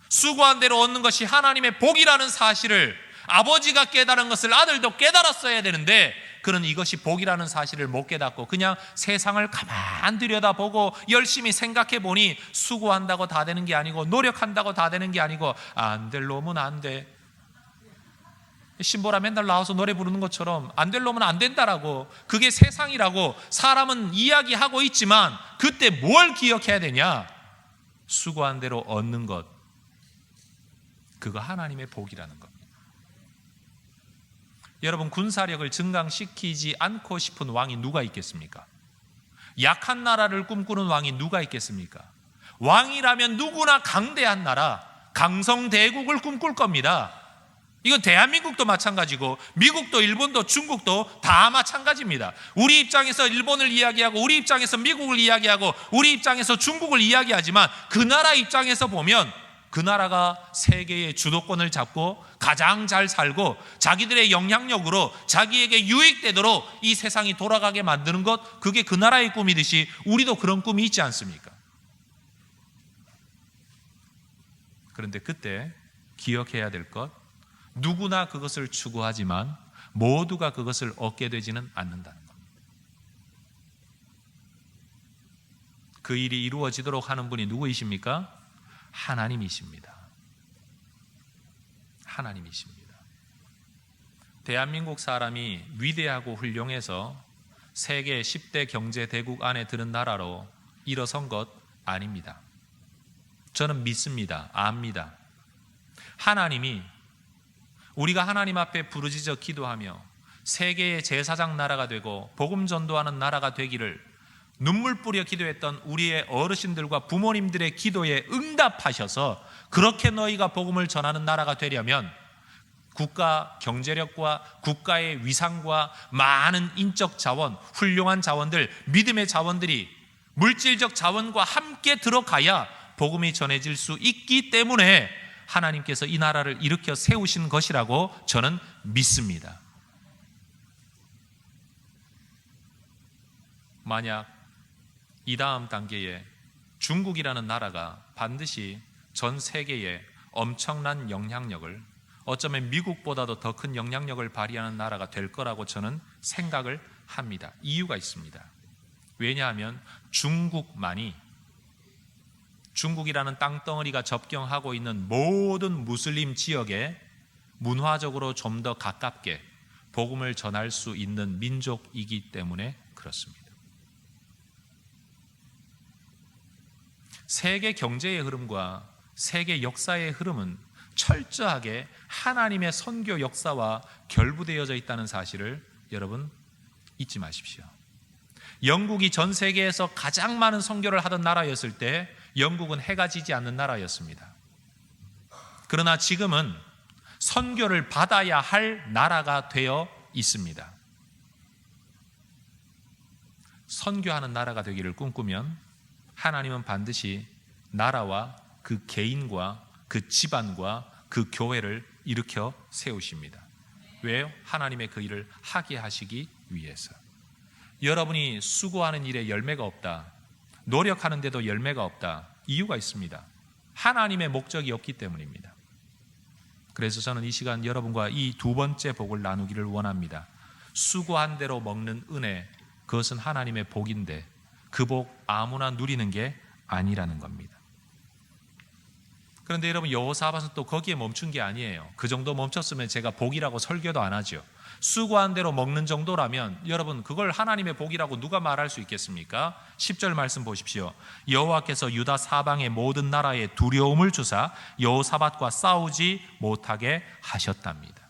수고한 대로 얻는 것이 하나님의 복이라는 사실을 아버지가 깨달은 것을 아들도 깨달았어야 되는데, 그는 이것이 복이라는 사실을 못 깨닫고 그냥 세상을 가만 들여다보고 열심히 생각해 보니 수고한다고 다 되는 게 아니고, 노력한다고 다 되는 게 아니고, 안 될 놈은 안 돼. 신보라 맨날 나와서 노래 부르는 것처럼 안 될 놈은 안 된다라고, 그게 세상이라고 사람은 이야기하고 있지만, 그때 뭘 기억해야 되냐? 수고한 대로 얻는 것, 그거 하나님의 복이라는 겁니다. 여러분, 군사력을 증강시키지 않고 싶은 왕이 누가 있겠습니까? 약한 나라를 꿈꾸는 왕이 누가 있겠습니까? 왕이라면 누구나 강대한 나라, 강성대국을 꿈꿀 겁니다. 이건 대한민국도 마찬가지고 미국도 일본도 중국도 다 마찬가지입니다. 우리 입장에서 일본을 이야기하고 우리 입장에서 미국을 이야기하고 우리 입장에서 중국을 이야기하지만 그 나라 입장에서 보면 그 나라가 세계의 주도권을 잡고 가장 잘 살고 자기들의 영향력으로 자기에게 유익되도록 이 세상이 돌아가게 만드는 것, 그게 그 나라의 꿈이듯이 우리도 그런 꿈이 있지 않습니까? 그런데 그때 기억해야 될 것, 누구나 그것을 추구하지만 모두가 그것을 얻게 되지는 않는다는 것. 그 일이 이루어지도록 하는 분이 누구이십니까? 하나님이십니다. 하나님이십니다. 대한민국 사람이 위대하고 훌륭해서 세계 10대 경제대국 안에 드는 나라로 일어선 것 아닙니다. 저는 믿습니다. 압니다. 하나님이 우리가 하나님 앞에 부르짖어 기도하며 세계의 제사장 나라가 되고 복음 전도하는 나라가 되기를 눈물 뿌려 기도했던 우리의 어르신들과 부모님들의 기도에 응답하셔서 그렇게 너희가 복음을 전하는 나라가 되려면 국가 경제력과 국가의 위상과 많은 인적 자원, 훌륭한 자원들, 믿음의 자원들이 물질적 자원과 함께 들어가야 복음이 전해질 수 있기 때문에 하나님께서 이 나라를 일으켜 세우신 것이라고 저는 믿습니다. 만약 이 다음 단계에 중국이라는 나라가 반드시 전 세계에 엄청난 영향력을, 어쩌면 미국보다도 더 큰 영향력을 발휘하는 나라가 될 거라고 저는 생각을 합니다. 이유가 있습니다. 왜냐하면 중국이라는 땅덩어리가 접경하고 있는 모든 무슬림 지역에 문화적으로 좀 더 가깝게 복음을 전할 수 있는 민족이기 때문에 그렇습니다. 세계 경제의 흐름과 세계 역사의 흐름은 철저하게 하나님의 선교 역사와 결부되어져 있다는 사실을 여러분 잊지 마십시오. 영국이 전 세계에서 가장 많은 선교를 하던 나라였을 때 영국은 해가 지지 않는 나라였습니다. 그러나 지금은 선교를 받아야 할 나라가 되어 있습니다. 선교하는 나라가 되기를 꿈꾸면 하나님은 반드시 나라와 그 개인과 그 집안과 그 교회를 일으켜 세우십니다. 왜요? 하나님의 그 일을 하게 하시기 위해서. 여러분이 수고하는 일에 열매가 없다, 노력하는데도 열매가 없다, 이유가 있습니다. 하나님의 목적이 없기 때문입니다. 그래서 저는 이 시간 여러분과 이 두 번째 복을 나누기를 원합니다. 수고한 대로 먹는 은혜, 그것은 하나님의 복인데 그 복 아무나 누리는 게 아니라는 겁니다. 그런데 여러분, 여호사밧은 또 거기에 멈춘 게 아니에요. 그 정도 멈췄으면 제가 복이라고 설교도 안 하죠. 수고한 대로 먹는 정도라면 여러분, 그걸 하나님의 복이라고 누가 말할 수 있겠습니까? 10절 말씀 보십시오. 여호와께서 유다 사방의 모든 나라에 두려움을 주사 여호사밧과 싸우지 못하게 하셨답니다.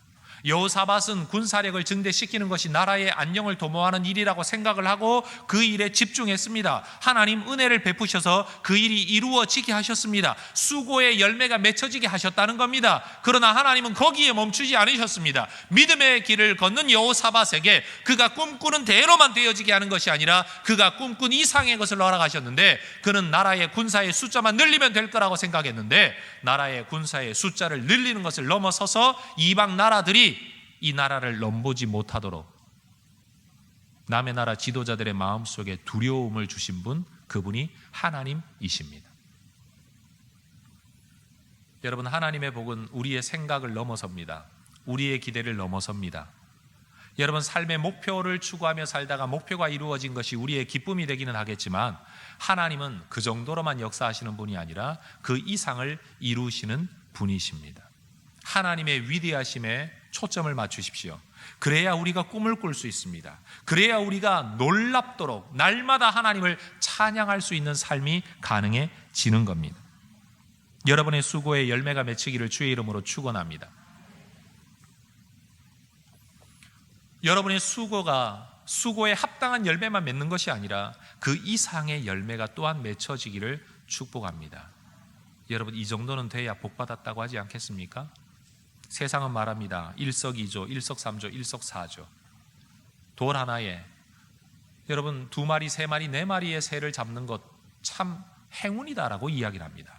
여호사밧은 군사력을 증대시키는 것이 나라의 안녕을 도모하는 일이라고 생각을 하고 그 일에 집중했습니다. 하나님 은혜를 베푸셔서 그 일이 이루어지게 하셨습니다. 수고의 열매가 맺혀지게 하셨다는 겁니다. 그러나 하나님은 거기에 멈추지 않으셨습니다. 믿음의 길을 걷는 여호사밧에게 그가 꿈꾸는 대로만 되어지게 하는 것이 아니라 그가 꿈꾼 이상의 것을 허락하셨는데, 그는 나라의 군사의 숫자만 늘리면 될 거라고 생각했는데 나라의 군사의 숫자를 늘리는 것을 넘어서서 이방 나라들이 이 나라를 넘보지 못하도록 남의 나라 지도자들의 마음속에 두려움을 주신 분, 그분이 하나님이십니다. 여러분, 하나님의 복은 우리의 생각을 넘어섭니다. 우리의 기대를 넘어섭니다. 여러분, 삶의 목표를 추구하며 살다가 목표가 이루어진 것이 우리의 기쁨이 되기는 하겠지만 하나님은 그 정도로만 역사하시는 분이 아니라 그 이상을 이루시는 분이십니다. 하나님의 위대하심에 초점을 맞추십시오. 그래야 우리가 꿈을 꿀 수 있습니다. 그래야 우리가 놀랍도록 날마다 하나님을 찬양할 수 있는 삶이 가능해지는 겁니다. 여러분의 수고의 열매가 맺히기를 주의 이름으로 축원합니다. 여러분의 수고에 합당한 열매만 맺는 것이 아니라 그 이상의 열매가 또한 맺혀지기를 축복합니다. 여러분, 이 정도는 돼야 복받았다고 하지 않겠습니까? 세상은 말합니다. 일석이조, 일석삼조, 일석사조. 돌 하나에 여러분 2마리, 3마리, 4마리의 새를 잡는 것 참 행운이다라고 이야기를 합니다.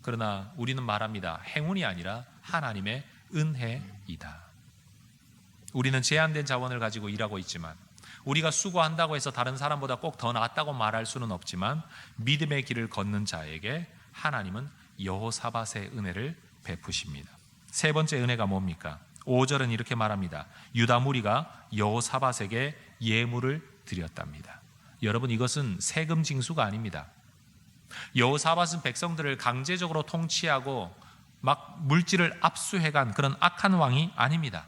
그러나 우리는 말합니다. 행운이 아니라 하나님의 은혜이다. 우리는 제한된 자원을 가지고 일하고 있지만, 우리가 수고한다고 해서 다른 사람보다 꼭 더 낫다고 말할 수는 없지만, 믿음의 길을 걷는 자에게 하나님은 여호사밧의 은혜를 베푸십니다. 세 번째 은혜가 뭡니까? 5절은 이렇게 말합니다. 유다 무리가 여호사밧에게 예물을 드렸답니다. 여러분, 이것은 세금 징수가 아닙니다. 여호사밧은 백성들을 강제적으로 통치하고 막 물질을 압수해간 그런 악한 왕이 아닙니다.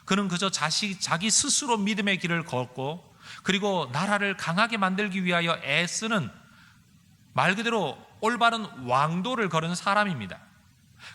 그는 그저 자기 스스로 믿음의 길을 걷고, 그리고 나라를 강하게 만들기 위하여 애쓰는, 말 그대로 올바른 왕도를 걸은 사람입니다.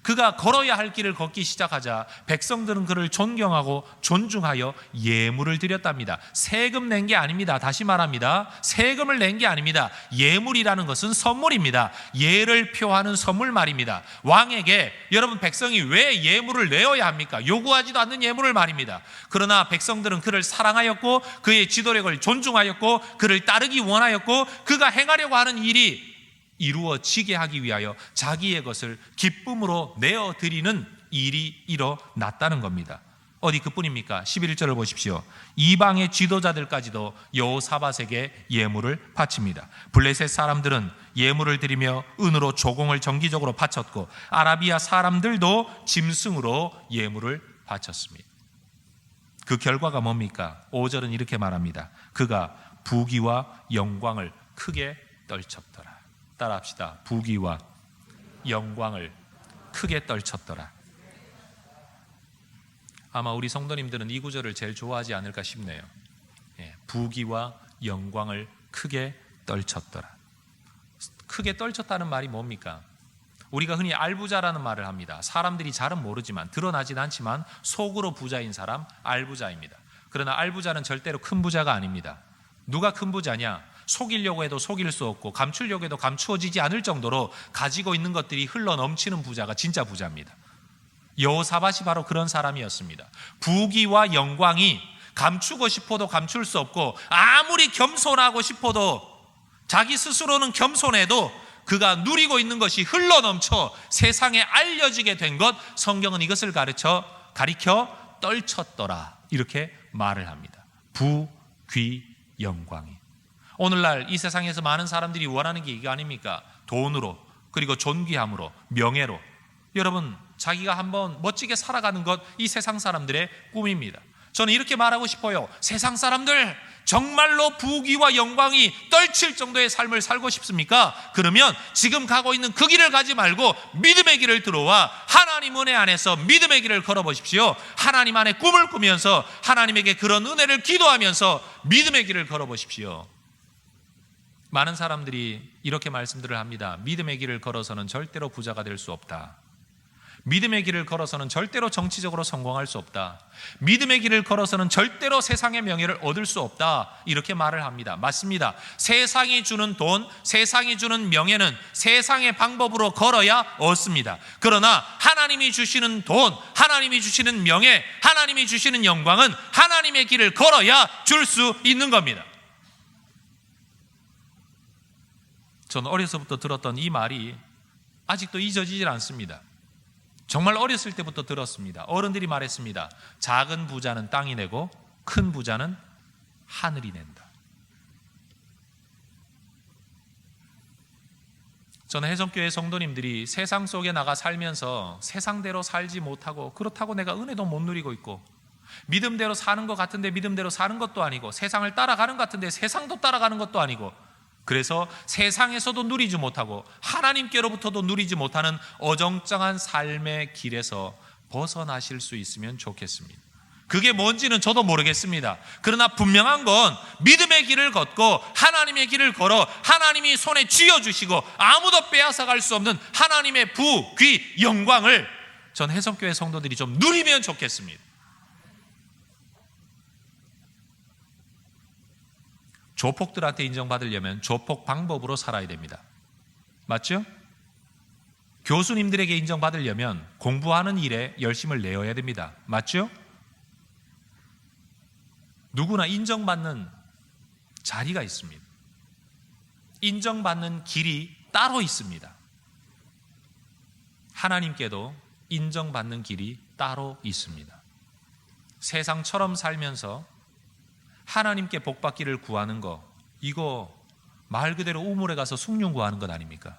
그가 걸어야 할 길을 걷기 시작하자 백성들은 그를 존경하고 존중하여 예물을 드렸답니다. 세금 낸 게 아닙니다. 다시 말합니다. 세금을 낸 게 아닙니다. 예물이라는 것은 선물입니다. 예를 표하는 선물 말입니다. 왕에게 여러분, 백성이 왜 예물을 내어야 합니까? 요구하지도 않는 예물을 말입니다. 그러나 백성들은 그를 사랑하였고, 그의 지도력을 존중하였고, 그를 따르기 원하였고, 그가 행하려고 하는 일이 이루어지게 하기 위하여 자기의 것을 기쁨으로 내어드리는 일이 일어났다는 겁니다. 어디 그뿐입니까? 11절을 보십시오. 이방의 지도자들까지도 여호사밧에게 예물을 바칩니다. 블레셋 사람들은 예물을 드리며 은으로 조공을 정기적으로 바쳤고, 아라비아 사람들도 짐승으로 예물을 바쳤습니다. 그 결과가 뭡니까? 5절은 이렇게 말합니다. 그가 부귀와 영광을 크게 떨쳤더라. 따라합시다. 부귀와 영광을 크게 떨쳤더라. 아마 우리 성도님들은 이 구절을 제일 좋아하지 않을까 싶네요. 부귀와 영광을 크게 떨쳤더라. 크게 떨쳤다는 말이 뭡니까? 우리가 흔히 알부자라는 말을 합니다. 사람들이 잘은 모르지만, 드러나진 않지만 속으로 부자인 사람, 알부자입니다. 그러나 알부자는 절대로 큰 부자가 아닙니다. 누가 큰 부자냐? 속이려고 해도 속일 수 없고, 감추려고 해도 감추어지지 않을 정도로 가지고 있는 것들이 흘러 넘치는 부자가 진짜 부자입니다. 여호사밧이 바로 그런 사람이었습니다. 부귀와 영광이 감추고 싶어도 감출 수 없고, 아무리 겸손하고 싶어도, 자기 스스로는 겸손해도 그가 누리고 있는 것이 흘러 넘쳐 세상에 알려지게 된 것, 성경은 이것을 가리켜 떨쳤더라, 이렇게 말을 합니다. 부, 귀, 영광이. 오늘날 이 세상에서 많은 사람들이 원하는 게 이거 아닙니까? 돈으로, 그리고 존귀함으로, 명예로. 여러분, 자기가 한번 멋지게 살아가는 것, 이 세상 사람들의 꿈입니다. 저는 이렇게 말하고 싶어요. 세상 사람들, 정말로 부귀와 영광이 떨칠 정도의 삶을 살고 싶습니까? 그러면 지금 가고 있는 그 길을 가지 말고 믿음의 길을 들어와 하나님 은혜 안에서 믿음의 길을 걸어보십시오. 하나님 안에 꿈을 꾸면서 하나님에게 그런 은혜를 기도하면서 믿음의 길을 걸어보십시오. 많은 사람들이 이렇게 말씀들을 합니다. 믿음의 길을 걸어서는 절대로 부자가 될 수 없다. 믿음의 길을 걸어서는 절대로 정치적으로 성공할 수 없다. 믿음의 길을 걸어서는 절대로 세상의 명예를 얻을 수 없다. 이렇게 말을 합니다. 맞습니다. 세상이 주는 돈, 세상이 주는 명예는 세상의 방법으로 걸어야 얻습니다. 그러나 하나님이 주시는 돈, 하나님이 주시는 명예, 하나님이 주시는 영광은 하나님의 길을 걸어야 줄 수 있는 겁니다. 저는 어려서부터 들었던 이 말이 아직도 잊어지질 않습니다. 정말 어렸을 때부터 들었습니다. 어른들이 말했습니다. 작은 부자는 땅이 내고 큰 부자는 하늘이 낸다. 저는 혜성교회 성도님들이 세상 속에 나가 살면서 세상대로 살지 못하고, 그렇다고 내가 은혜도 못 누리고 있고, 믿음대로 사는 것 같은데 믿음대로 사는 것도 아니고, 세상을 따라가는 것 같은데 세상도 따라가는 것도 아니고, 그래서 세상에서도 누리지 못하고 하나님께로부터도 누리지 못하는 어정쩡한 삶의 길에서 벗어나실 수 있으면 좋겠습니다. 그게 뭔지는 저도 모르겠습니다. 그러나 분명한 건 믿음의 길을 걷고 하나님의 길을 걸어 하나님이 손에 쥐어주시고 아무도 빼앗아갈 수 없는 하나님의 부, 귀, 영광을 전 혜성교회 성도들이 좀 누리면 좋겠습니다. 조폭들한테 인정받으려면 조폭 방법으로 살아야 됩니다. 맞죠? 교수님들에게 인정받으려면 공부하는 일에 열심을 내어야 됩니다. 맞죠? 누구나 인정받는 자리가 있습니다. 인정받는 길이 따로 있습니다. 하나님께도 인정받는 길이 따로 있습니다. 세상처럼 살면서 하나님께 복받기를 구하는 거, 이거 말 그대로 우물에 가서 숭늉 구하는 것 아닙니까?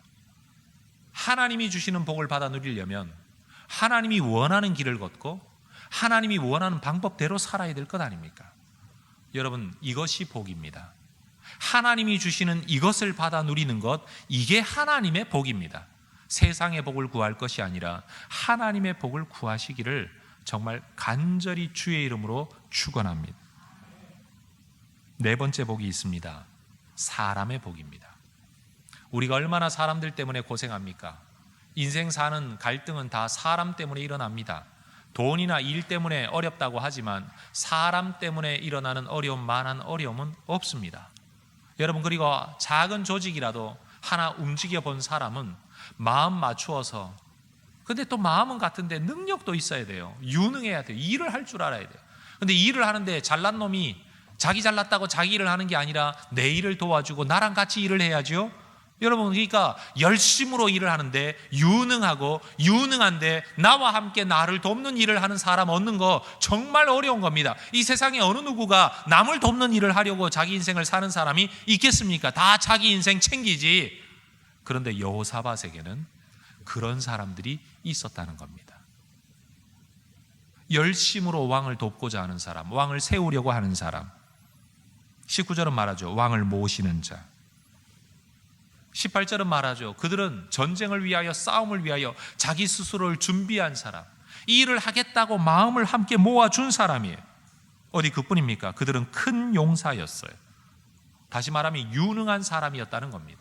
하나님이 주시는 복을 받아 누리려면 하나님이 원하는 길을 걷고 하나님이 원하는 방법대로 살아야 될 것 아닙니까? 여러분, 이것이 복입니다. 하나님이 주시는 이것을 받아 누리는 것, 이게 하나님의 복입니다. 세상의 복을 구할 것이 아니라 하나님의 복을 구하시기를 정말 간절히 주의 이름으로 축원합니다. 네 번째 복이 있습니다. 사람의 복입니다. 우리가 얼마나 사람들 때문에 고생합니까? 인생 사는 갈등은 다 사람 때문에 일어납니다. 돈이나 일 때문에 어렵다고 하지만 사람 때문에 일어나는 어려움만한 어려움은 없습니다. 여러분, 그리고 작은 조직이라도 하나 움직여 본 사람은 마음 맞추어서, 근데 또 마음은 같은데 능력도 있어야 돼요. 유능해야 돼요. 일을 할 줄 알아야 돼요. 근데 일을 하는데 잘난 놈이 자기 잘났다고 자기 일을 하는 게 아니라 내 일을 도와주고 나랑 같이 일을 해야죠. 여러분, 그러니까 열심으로 일을 하는데 유능하고 유능한데 나와 함께 나를 돕는 일을 하는 사람 얻는 거 정말 어려운 겁니다. 이 세상에 어느 누구가 남을 돕는 일을 하려고 자기 인생을 사는 사람이 있겠습니까? 다 자기 인생 챙기지. 그런데 여호사밧에게는 그런 사람들이 있었다는 겁니다. 열심으로 왕을 돕고자 하는 사람, 왕을 세우려고 하는 사람. 19절은 말하죠. 왕을 모시는 자. 18절은 말하죠. 그들은 전쟁을 위하여, 싸움을 위하여 자기 스스로를 준비한 사람, 이 일을 하겠다고 마음을 함께 모아준 사람이에요. 어디 그뿐입니까? 그들은 큰 용사였어요. 다시 말하면 유능한 사람이었다는 겁니다.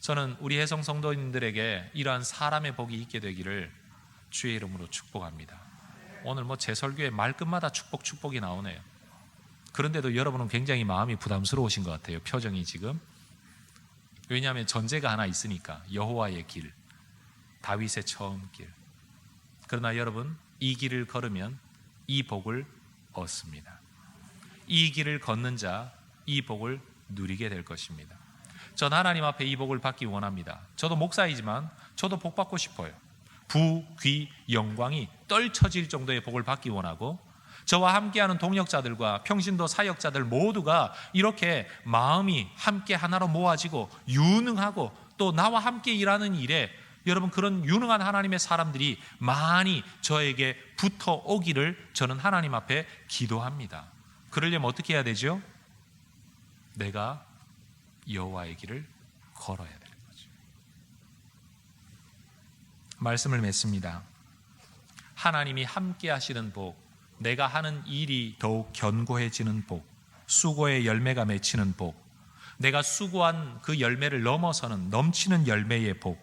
저는 우리 혜성 성도님들에게 이러한 사람의 복이 있게 되기를 주의 이름으로 축복합니다. 오늘 제 설교에 말끝마다 축복이 나오네요. 그런데도 여러분은 굉장히 마음이 부담스러우신 것 같아요. 표정이 지금. 왜냐하면 전제가 하나 있으니까. 여호와의 길, 다윗의 처음 길. 그러나 여러분, 이 길을 걸으면 이 복을 얻습니다. 이 길을 걷는 자, 이 복을 누리게 될 것입니다. 전 하나님 앞에 이 복을 받기 원합니다. 저도 목사이지만 저도 복 받고 싶어요. 부, 귀, 영광이 떨쳐질 정도의 복을 받기 원하고, 저와 함께하는 동역자들과 평신도 사역자들 모두가 이렇게 마음이 함께 하나로 모아지고 유능하고 또 나와 함께 일하는 일에 여러분, 그런 유능한 하나님의 사람들이 많이 저에게 붙어 오기를 저는 하나님 앞에 기도합니다. 그러려면 어떻게 해야 되죠? 내가 여호와의 길을 걸어야 되는 거죠. 말씀을 맺습니다. 하나님이 함께 하시는 복, 내가 하는 일이 더욱 견고해지는 복, 수고의 열매가 맺히는 복, 내가 수고한 그 열매를 넘어서는 넘치는 열매의 복,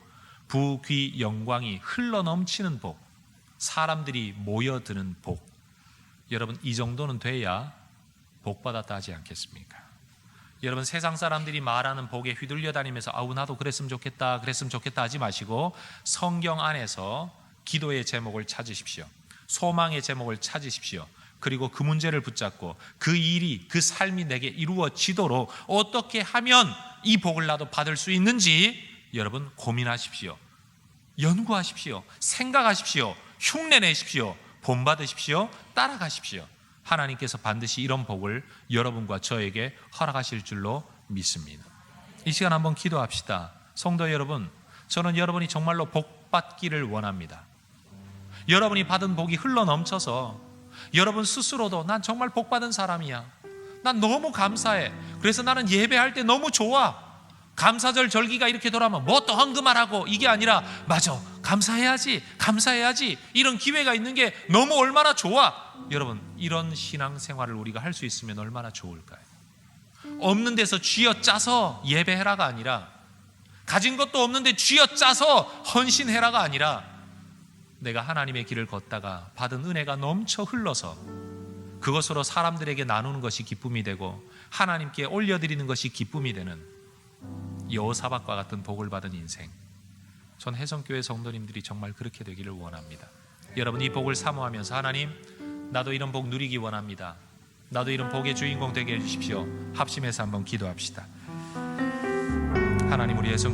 부, 귀, 영광이 흘러 넘치는 복, 사람들이 모여드는 복. 여러분, 이 정도는 돼야 복 받았다 하지 않겠습니까? 여러분, 세상 사람들이 말하는 복에 휘둘려 다니면서 아우 나도 그랬으면 좋겠다 하지 마시고 성경 안에서 기도의 제목을 찾으십시오. 소망의 제목을 찾으십시오. 그리고 그 문제를 붙잡고 그 일이, 그 삶이 내게 이루어지도록 어떻게 하면 이 복을 나도 받을 수 있는지 여러분 고민하십시오. 연구하십시오. 생각하십시오. 흉내내십시오. 본받으십시오. 따라가십시오. 하나님께서 반드시 이런 복을 여러분과 저에게 허락하실 줄로 믿습니다. 이 시간 한번 기도합시다. 성도 여러분, 저는 여러분이 정말로 복 받기를 원합니다. 여러분이 받은 복이 흘러 넘쳐서 여러분 스스로도 난 정말 복 받은 사람이야, 난 너무 감사해, 그래서 나는 예배할 때 너무 좋아, 감사절 절기가 이렇게 돌아오면 뭐 또 헌금하라고, 이게 아니라 맞아, 감사해야지 이런 기회가 있는 게 너무 얼마나 좋아. 여러분, 이런 신앙생활을 우리가 할 수 있으면 얼마나 좋을까요? 없는 데서 쥐어짜서 예배해라가 아니라, 가진 것도 없는데 쥐어짜서 헌신해라가 아니라, 내가 하나님의 길을 걷다가 받은 은혜가 넘쳐 흘러서 그것으로 사람들에게 나누는 것이 기쁨이 되고 하나님께 올려드리는 것이 기쁨이 되는 여호사밧과 같은 복을 받은 인생, 전 혜성교회 성도님들이 정말 그렇게 되기를 원합니다. 여러분, 이 복을 사모하면서 하나님, 나도 이런 복 누리기 원합니다. 나도 이런 복의 주인공 되게 해주십시오. 합심해서 한번 기도합시다. 하나님, 우리 혜성